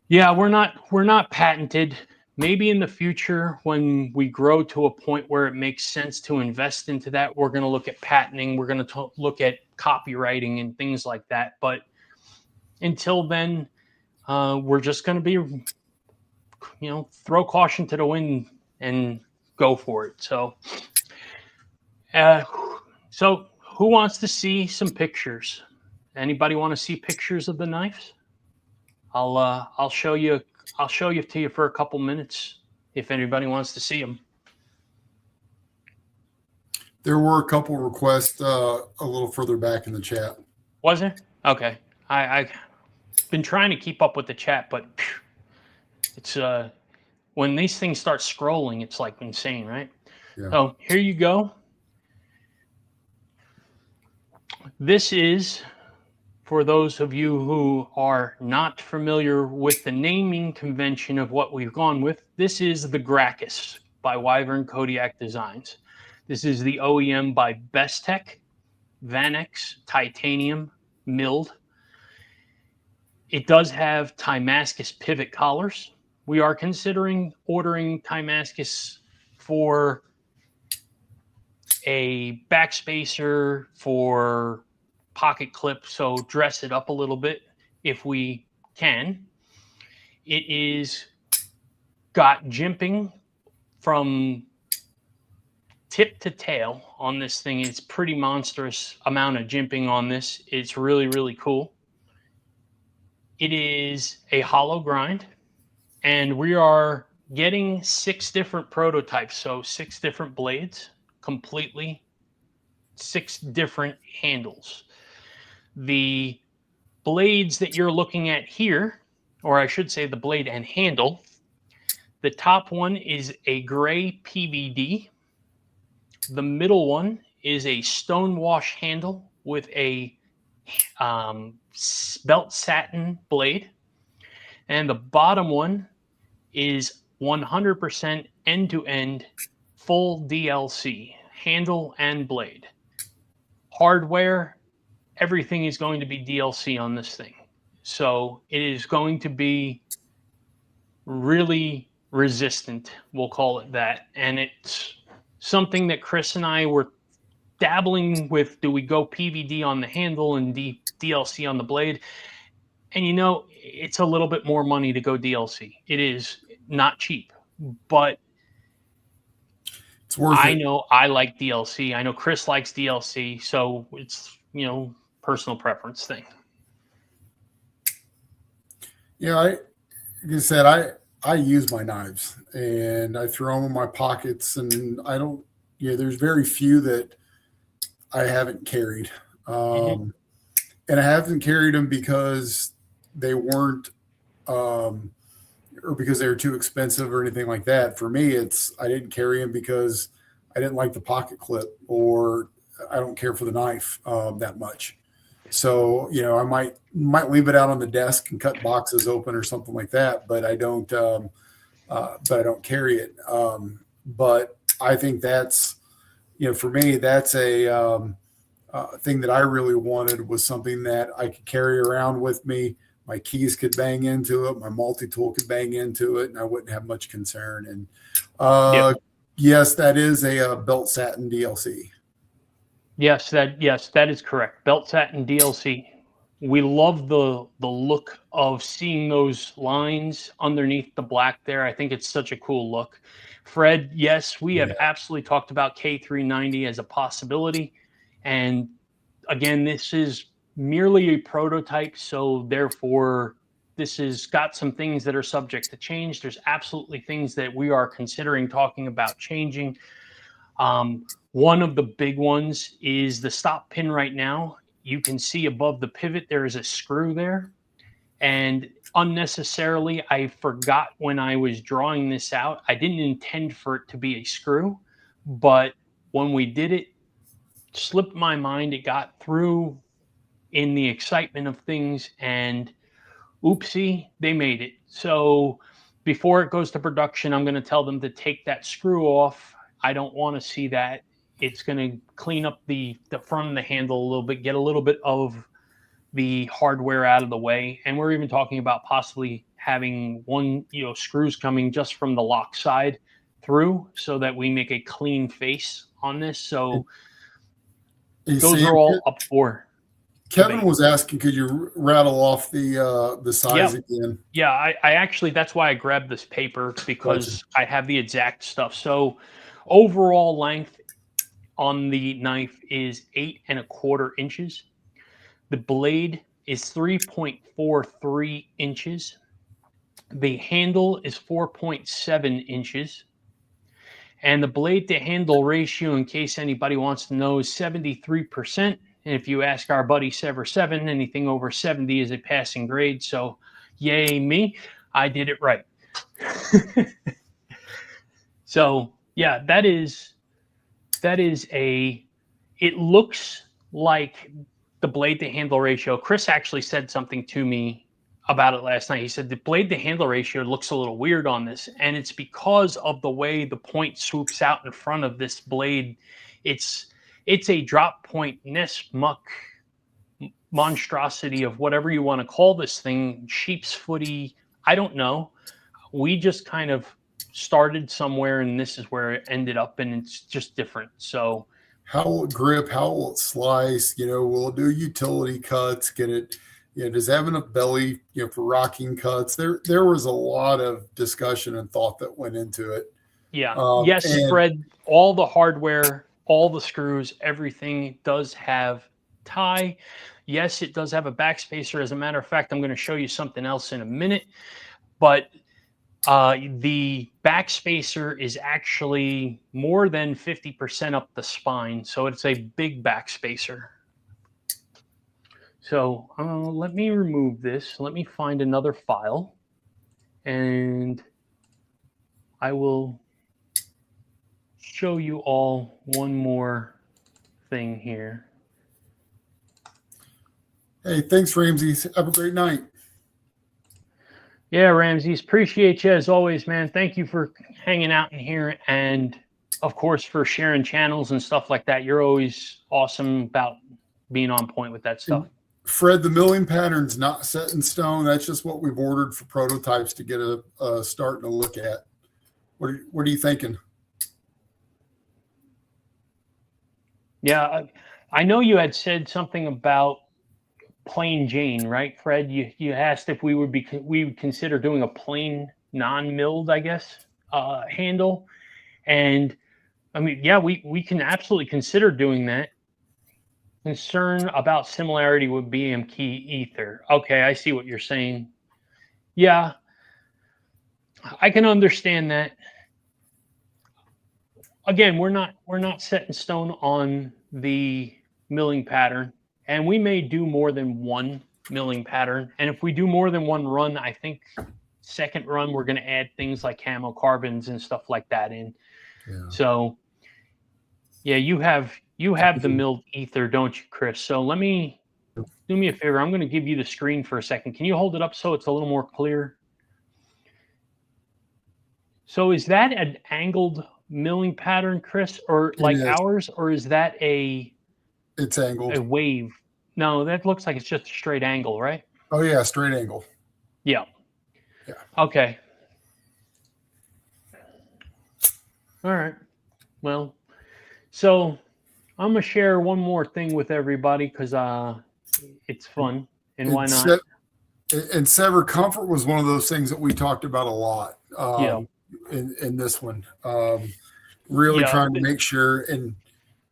Speaker 1: yeah, we're not patented. Maybe in the future, when we grow to a point where it makes sense to invest into that, we're going to look at patenting. We're going to look at copywriting and things like that. But until then, we're just going to be, throw caution to the wind and go for it. So, who wants to see some pictures? Anybody want to see pictures of the knives? I'll show you. I'll show you to you for a couple minutes if anybody wants to see them.
Speaker 3: There were a couple requests a little further back in the chat.
Speaker 1: Was there? Okay. I've been trying to keep up with the chat, but it's when these things start scrolling, it's like insane, right?
Speaker 3: Yeah.
Speaker 1: So here you go. This is, for those of you who are not familiar with the naming convention of what we've gone with, this is the Gracchus by Wyvern Kodiak Designs. This is the OEM by Bestech, Vanex, Titanium, milled. It does have Timascus pivot collars. We are considering ordering Timascus for a backspacer, for pocket clip, so dress it up a little bit if we can. It is got jimping from tip to tail on this thing. It's pretty monstrous amount of jimping on this. It's really, really cool. It is a hollow grind, and we are getting 6 different prototypes, so 6 different blades, completely 6 different handles. The blades that you're looking at here, or I should say the blade and handle, the top one is a gray PVD. The middle one is a stone wash handle with a belt satin blade. And the bottom one is 100% end-to-end full DLC, handle and blade. Hardware, everything is going to be DLC on this thing. So it is going to be really resistant, we'll call it that. And it's something that Chris and I were dabbling with. Do we go PVD on the handle and DLC on the blade? And you know, it's a little bit more money to go DLC. It is not cheap, but
Speaker 3: It's worth
Speaker 1: I
Speaker 3: it.
Speaker 1: know I like DLC. I know Chris likes DLC, so it's, you know, personal preference thing.
Speaker 3: Yeah, like I said, I use my knives and I throw them in my pockets, and I don't. Yeah, there's very few that I haven't carried, and I haven't carried them because they weren't, or because they were too expensive or anything like that. For me, it's I didn't carry them because I didn't like the pocket clip, or I don't care for the knife that much. So, you know, I might leave it out on the desk and cut boxes open or something like that, but I don't carry it. But I think that's, you know, for me, that's a thing that I really wanted, was something that I could carry around with me. My keys could bang into it, my multi-tool could bang into it, and I wouldn't have much concern. And yes, that is a belt satin DLC.
Speaker 1: Yes, that is correct. Belt satin DLC. We love the look of seeing those lines underneath the black there. I think it's such a cool look. Fred, yes, we have absolutely talked about K390 as a possibility. And again, this is merely a prototype, so therefore this has got some things that are subject to change. There's absolutely things that we are considering talking about changing. One of the big ones is the stop pin right now. You can see above the pivot, there is a screw there. And unnecessarily, I forgot when I was drawing this out. I didn't intend for it to be a screw, but when we did it, slipped my mind. It got through in the excitement of things, and oopsie, they made it. So before it goes to production, I'm going to tell them to take that screw off. I don't want to see that. It's going to clean up the front of the handle a little bit, get a little bit of the hardware out of the way. And we're even talking about possibly having one, you know, screws coming just from the lock side through, so that we make a clean face on this. So those are all up for
Speaker 3: Kevin was asking, could you rattle off the size again?
Speaker 1: Yeah, I actually, that's why I grabbed this paper, because I have the exact stuff. So overall length on the knife is 8 1/4 inches. The blade is 3.43 inches. The handle is 4.7 inches. And the blade to handle ratio, in case anybody wants to know, is 73%. And if you ask our buddy Sever7, anything over 70 is a passing grade. So yay me, I did it right. So yeah, that is it looks like the blade to handle ratio. Chris actually said something to me about it last night. He said the blade to handle ratio looks a little weird on this, and it's because of the way the point swoops out in front of this blade. It's a drop point nest muck monstrosity of whatever you want to call this thing, sheep's footy, I don't know. We just kind of started somewhere, and this is where it ended up, and it's just different. So
Speaker 3: how will it grip? How will it slice? You know, will it do utility cuts? Get it? You know, does it have enough belly, you know, for rocking cuts? There was a lot of discussion and thought that went into it.
Speaker 1: Yeah. Yes, Fred, all the hardware, all the screws, everything does have tie. Yes, it does have a backspacer. As a matter of fact, I'm going to show you something else in a minute. But The backspacer is actually more than 50% up the spine, so it's a big backspacer. So let me remove this. Let me find another file, and I will show you all one more thing here.
Speaker 3: Hey, thanks, Ramses. Have a great night.
Speaker 1: Yeah, Ramses, appreciate you as always, man. Thank you for hanging out in here, and of course for sharing channels and stuff like that. You're always awesome about being on point with that stuff.
Speaker 3: Fred, the milling pattern's not set in stone. That's just what we've ordered for prototypes to get a start and a look at. What are you thinking?
Speaker 1: Yeah, I know you had said something about plain Jane, right, Fred? You asked if we would consider doing a plain non-milled, I guess, handle, and I mean, yeah, we can absolutely consider doing that. Concern about similarity with BMK ether. Okay, I see what you're saying. Yeah, I can understand that. Again, we're not set in stone on the milling pattern, and we may do more than one milling pattern. And if we do more than one run, I think second run we're going to add things like camo carbons and stuff like that in. Yeah. So yeah, you have the milled ether, don't you, Chris? So let me do me a favor. I'm going to give you the screen for a second. Can you hold it up so it's a little more clear? So is that an angled milling pattern, Chris, or like ours, or is that
Speaker 3: it's angled,
Speaker 1: a wave? No, that looks like it's just a straight angle, right?
Speaker 3: Oh yeah, straight angle.
Speaker 1: Yeah. Okay. All right. Well, so I'm gonna share one more thing with everybody because it's fun, and why not?
Speaker 3: And sever comfort was one of those things that we talked about a lot. In this one, really trying to make sure, and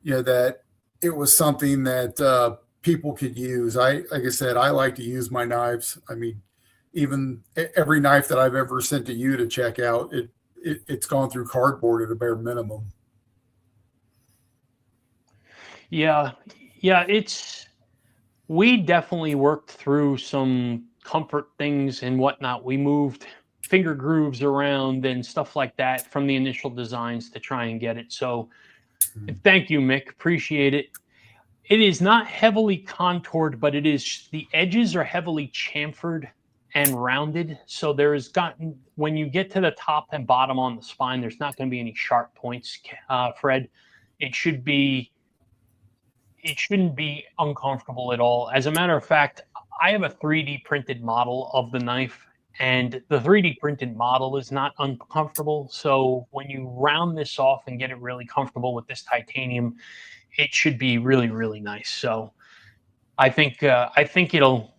Speaker 3: that it was something that people could use. Like I said, I like to use my knives. I mean, even every knife that I've ever sent to you to check out, it's gone through cardboard at a bare minimum.
Speaker 1: Yeah, we definitely worked through some comfort things and whatnot. We moved finger grooves around and stuff like that from the initial designs to try and get it. So thank you, Mick. Appreciate it. It is not heavily contoured, but the edges are heavily chamfered and rounded. So when you get to the top and bottom on the spine, there's not going to be any sharp points, Fred. It shouldn't be uncomfortable at all. As a matter of fact, I have a 3D printed model of the knife, and the 3D printed model is not uncomfortable. So when you round this off and get it really comfortable with this titanium, it should be really, really nice. So I think it'll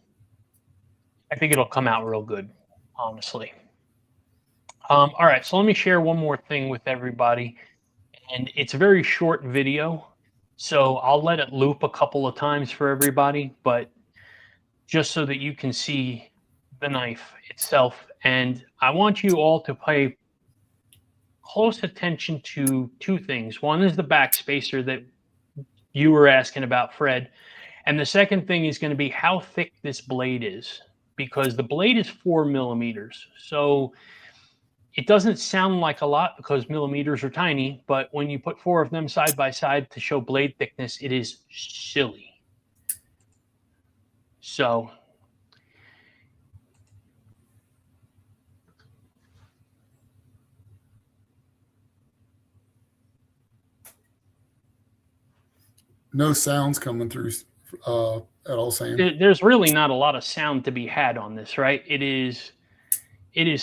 Speaker 1: come out real good, honestly. All right, so let me share one more thing with everybody, and it's a very short video, so I'll let it loop a couple of times for everybody, but just so that you can see the knife itself. And I want you all to pay close attention to two things. One is the backspacer that you were asking about, Fred. And the second thing is going to be how thick this blade is, because the blade is 4 millimeters. So it doesn't sound like a lot because millimeters are tiny, but when you put 4 of them side by side to show blade thickness, it is silly. So
Speaker 3: no sounds coming through at all, Sam.
Speaker 1: There's really not a lot of sound to be had on this, right? It is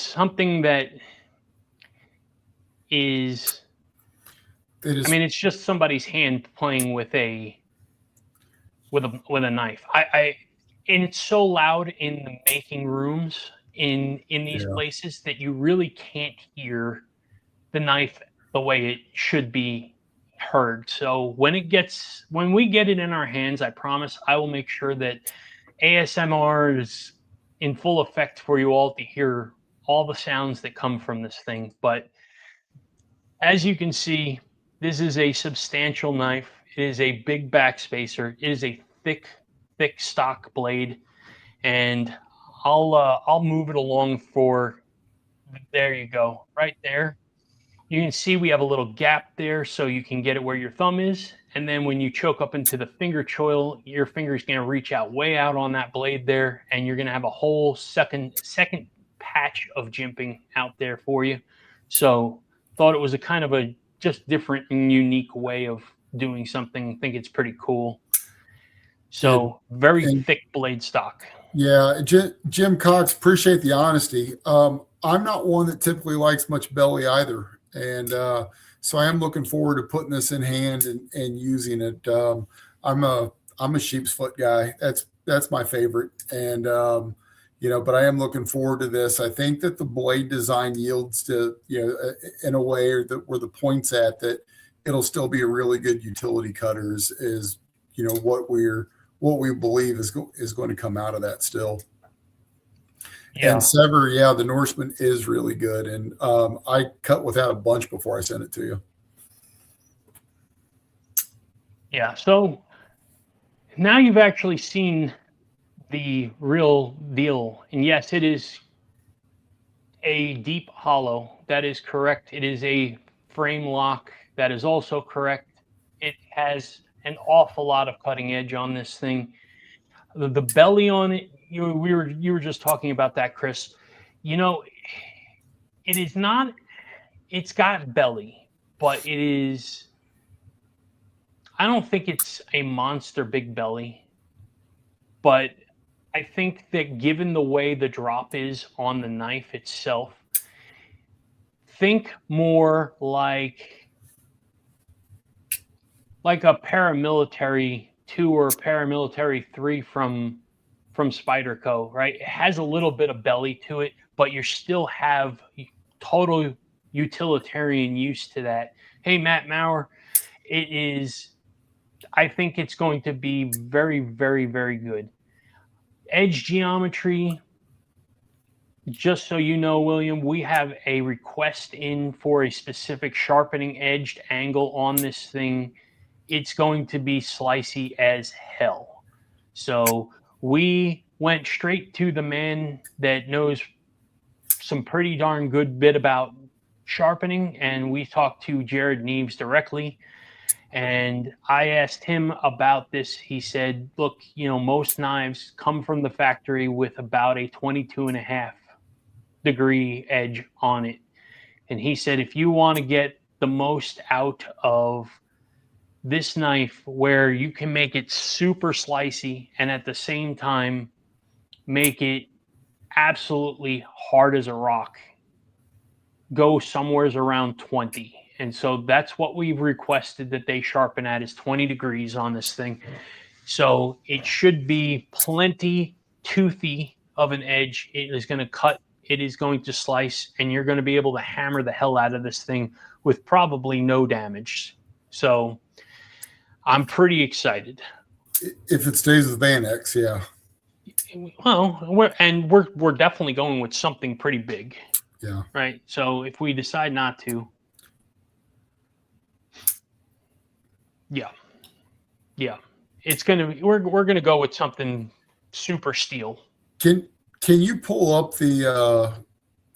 Speaker 1: something that is. I mean, it's just somebody's hand playing with a knife. And it's so loud in the making rooms in these places that you really can't hear the knife the way it should be heard. So when we get it in our hands, I promise I will make sure that ASMR is in full effect for you all to hear all the sounds that come from this thing. But as you can see, this is a substantial knife. It is a big backspacer. It is a thick stock blade, and I'll move it along for. There you go, right there. You can see we have a little gap there, so you can get it where your thumb is. And then when you choke up into the finger choil, your finger is going to reach out way out on that blade there, and you're going to have a whole second patch of jimping out there for you. So thought it was a kind of a just different and unique way of doing something. I think it's pretty cool. So very thick blade stock.
Speaker 3: Yeah, Jim Cox, appreciate the honesty. I'm not one that typically likes much belly either. And so I am looking forward to putting this in hand and using it. I'm a sheep's foot guy. That's my favorite. And but I am looking forward to this. I think that the blade design yields to, in a way where the point's at that it'll still be a really good utility cutter is what we believe is going to come out of that still. Yeah. And Sever, the Norseman is really good. And I cut without a bunch before I sent it to you.
Speaker 1: Yeah. So now you've actually seen the real deal. And yes, it is a deep hollow. That is correct. It is a frame lock. That is also correct. It has an awful lot of cutting edge on this thing. The belly on it, you were just talking about that, Chris. It is not. It's got belly, but it is. I don't think it's a monster big belly, but I think that given the way the drop is on the knife itself, think more like a paramilitary 2 or paramilitary 3 from Spyderco, right? It has a little bit of belly to it, but you still have total utilitarian use to that. Hey, Matt Maurer, it is. I think it's going to be very, very, very good. Edge geometry. Just so you know, William, we have a request in for a specific sharpening edged angle on this thing. It's going to be slicey as hell. So we went straight to the man that knows some pretty darn good bit about sharpening, and we talked to Jared Neves directly. And I asked him about this. He said, look, most knives come from the factory with about a 22.5 degree edge on it. And he said, if you want to get the most out of this knife where you can make it super slicey and at the same time make it absolutely hard as a rock, go somewheres around 20. And so that's what we've requested that they sharpen at, is 20 degrees on this thing. So it should be plenty toothy of an edge. It is going to cut. It is going to slice, and you're going to be able to hammer the hell out of this thing with probably no damage. So I'm pretty excited.
Speaker 3: If it stays with Vanex, yeah.
Speaker 1: Well, we're definitely going with something pretty big.
Speaker 3: Yeah.
Speaker 1: Right. So if we decide not to, yeah, it's gonna. We're gonna go with something super steel.
Speaker 3: Can you pull up the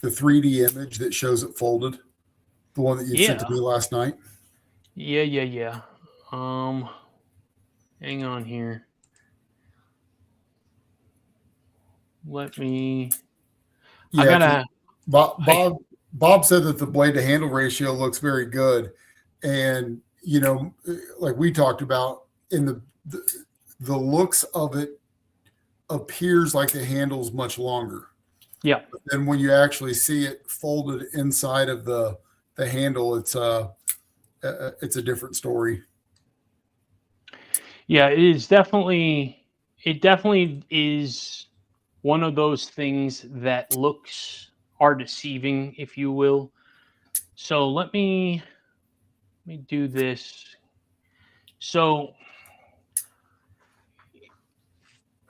Speaker 3: 3D image that shows it folded, the one that you sent to me last night?
Speaker 1: Yeah. Hang on here. Let me.
Speaker 3: Yeah,
Speaker 1: I gotta.
Speaker 3: Bob said that the blade to handle ratio looks very good, and like we talked about, in the looks of it appears like the handle's much longer.
Speaker 1: Yeah.
Speaker 3: But then when you actually see it folded inside of the handle, it's a different story.
Speaker 1: Yeah, it definitely is one of those things that looks are deceiving, if you will. So let me do this. So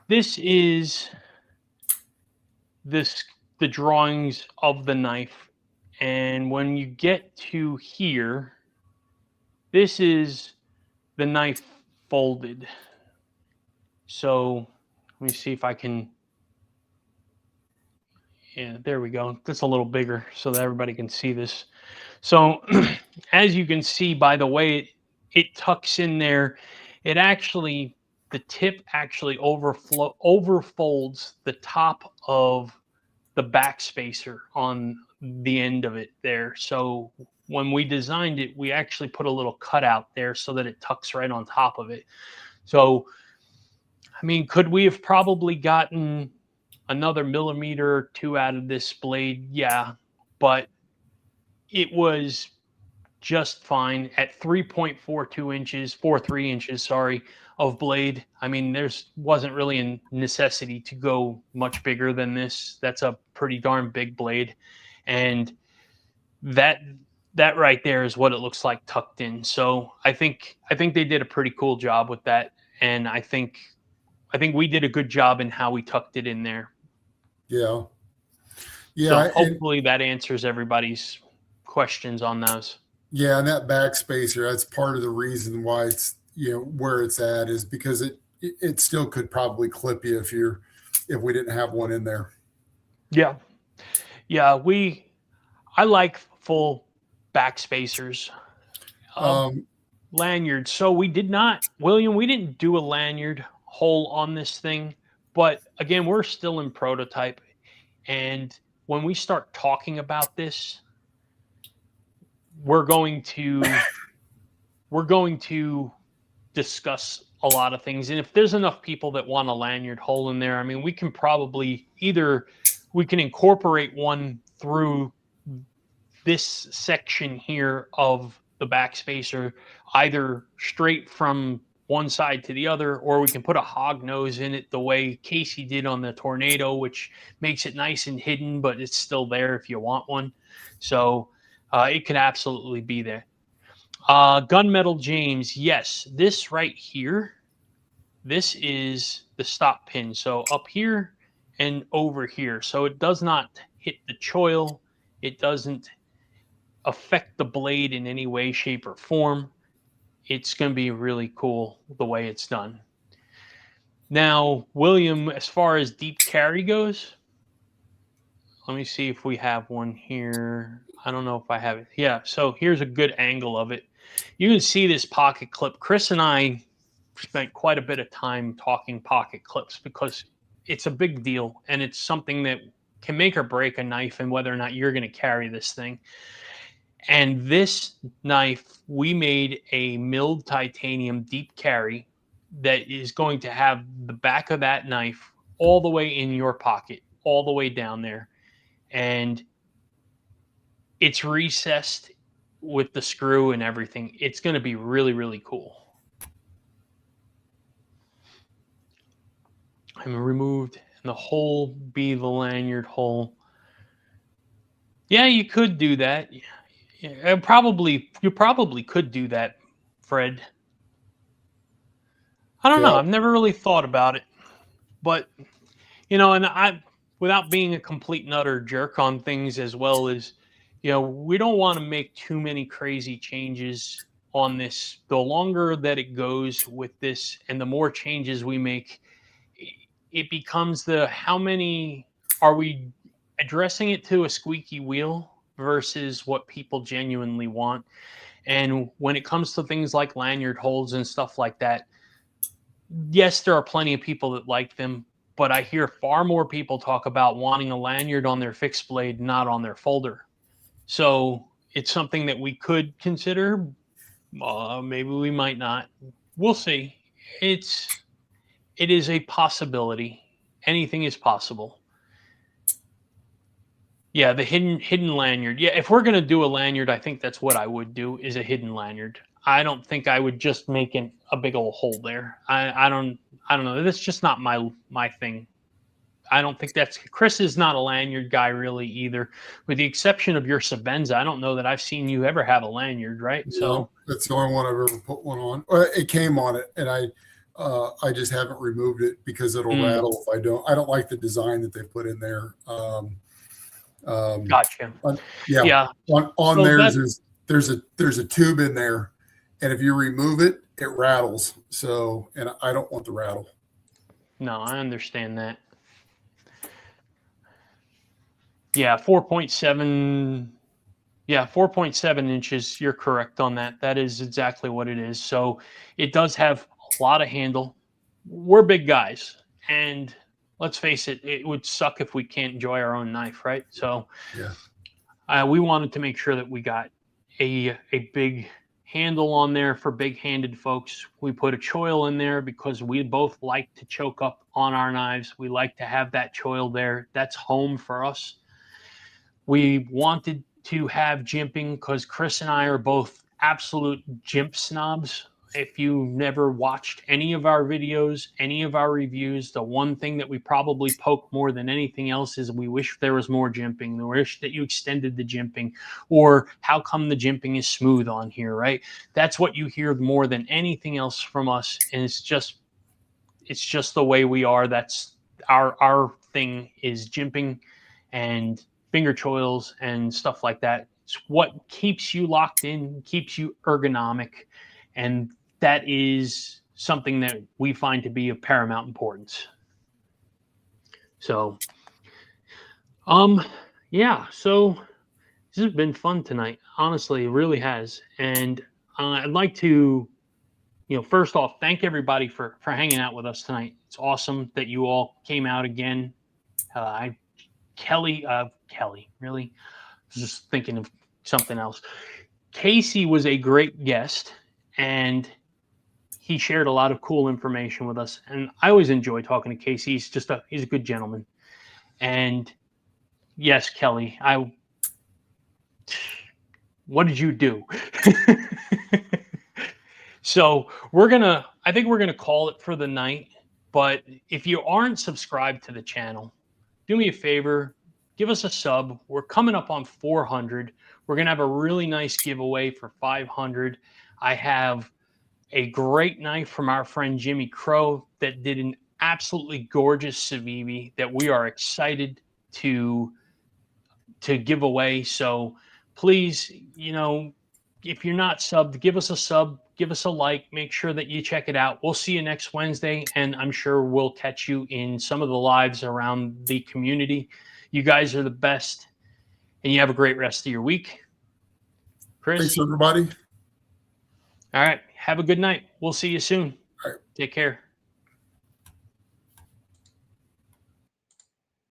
Speaker 1: this is the drawings of the knife. And when you get to here, this is the knife folded. So let me see if I can. Yeah, there we go. That's a little bigger so that everybody can see this. So as you can see by the way it tucks in there, it actually, the tip actually overfolds the top of the back spacer on the end of it there. So when we designed it, we actually put a little cutout there so that it tucks right on top of it. So, I mean, could we have probably gotten another millimeter or two out of this blade? Yeah, but it was just fine at 3.42 inches, 43 inches, sorry, of blade. I mean, wasn't really a necessity to go much bigger than this. That's a pretty darn big blade. And that right there is what it looks like tucked in. So I think they did a pretty cool job with that. And I think we did a good job in how we tucked it in there.
Speaker 3: Yeah.
Speaker 1: So hopefully that answers everybody's questions on those.
Speaker 3: Yeah, and that back spacer, that's part of the reason why it's, you know, where it's at, is because it still could probably clip you if we didn't have one in there.
Speaker 1: Yeah. Yeah, I like full back spacers. Lanyards. So we didn't do a lanyard hole on this thing, but again, we're still in prototype. And when we start talking about this, we're going to discuss a lot of things. And if there's enough people that want a lanyard hole in there, I mean, we can probably we can incorporate one through this section here of the back spacer, either straight from one side to the other, or we can put a hog nose in it the way Casey did on the Tornado, which makes it nice and hidden, but it's still there if you want one. So it can absolutely be there. Gunmetal James, yes, this right here, this is the stop pin. So up here and over here. So it does not hit the choil. It doesn't affect the blade in any way, shape, or form. It's going to be really cool the way it's done. Now, William, as far as deep carry goes, let me see if we have one here. I don't know if I have it. Yeah, so here's a good angle of it. You can see this pocket clip. Chris and I spent quite a bit of time talking pocket clips because it's a big deal, and it's something that can make or break a knife and whether or not you're going to carry this thing. And this knife, we made a milled titanium deep carry that is going to have the back of that knife all the way in your pocket, all the way down there. And it's recessed with the screw and everything. It's going to be really, really cool. I'm removed, and the hole be the lanyard hole. Yeah, you could do that. Yeah, you probably could do that, Fred. I don't know. I've never really thought about it, but and without being a complete nutter jerk on things, as well as, we don't want to make too many crazy changes on this. The longer that it goes with this, and the more changes we make, it becomes how many are we addressing it to a squeaky wheel versus what people genuinely want. And when it comes to things like lanyard holes and stuff like that, yes, there are plenty of people that like them, but I hear far more people talk about wanting a lanyard on their fixed blade, not on their folder. So it's something that we could consider. Maybe we might not. We'll see. It is a possibility. Anything is possible. Yeah, the hidden lanyard. Yeah, if we're going to do a lanyard, I think that's what I would do, is a hidden lanyard. I don't think I would just make a big old hole there. I don't know. That's just not my thing. I don't think Chris is not a lanyard guy really either, with the exception of your Sabenza. I don't know that I've seen you ever have a lanyard, right?
Speaker 3: No,
Speaker 1: so
Speaker 3: that's the only one I've ever put one on. It came on it, and I just haven't removed it because it'll rattle if I don't. I don't like the design that they put in there.
Speaker 1: Gotcha.
Speaker 3: Yeah.
Speaker 1: Yeah.
Speaker 3: On
Speaker 1: So
Speaker 3: theirs there's a tube in there, and if you remove it, it rattles. So, and I don't want the rattle.
Speaker 1: No, I understand that. Yeah, 4.7. Yeah, 4.7 inches. You're correct on that. That is exactly what it is. So it does have a lot of handle. We're big guys, and let's face it, it would suck if we can't enjoy our own knife, right? So
Speaker 3: Yeah.
Speaker 1: we wanted to make sure that we got a big handle on there for big-handed folks. We put a choil in there because we both like to choke up on our knives. We like to have that choil there. That's home for us. We wanted to have jimping because Chris and I are both absolute jimp snobs. If you've never watched any of our videos, any of our reviews, the one thing that we probably poke more than anything else is we wish there was more jimping. We wish that you extended the jimping, or how come the jimping is smooth on here, right? That's what you hear more than anything else from us, and it's just the way we are. That's our thing is jimping and finger choils and stuff like that. It's what keeps you locked in, keeps you ergonomic, and that is something that we find to be of paramount importance. So, yeah, so this has been fun tonight. Honestly, it really has. And I'd like to, first off, thank everybody for hanging out with us tonight. It's awesome that you all came out again. Kelly, really? I was just thinking of something else. Casey was a great guest, and he shared a lot of cool information with us. And I always enjoy talking to Casey. He's a good gentleman. And yes, Kelly, what did you do? So I think we're gonna call it for the night. But if you aren't subscribed to the channel, do me a favor, give us a sub. We're coming up on 400. We're going to have a really nice giveaway for 500. I have a great knife from our friend Jimmy Crow that did an absolutely gorgeous Civivi that we are excited to give away. So please, if you're not subbed, give us a sub, give us a like, make sure that you check it out. We'll see you next Wednesday, and I'm sure we'll catch you in some of the lives around the community. You guys are the best, and you have a great rest of your week. Chris?
Speaker 3: Thanks, everybody.
Speaker 1: All right. Have a good night. We'll see you soon.
Speaker 3: All right.
Speaker 1: Take care.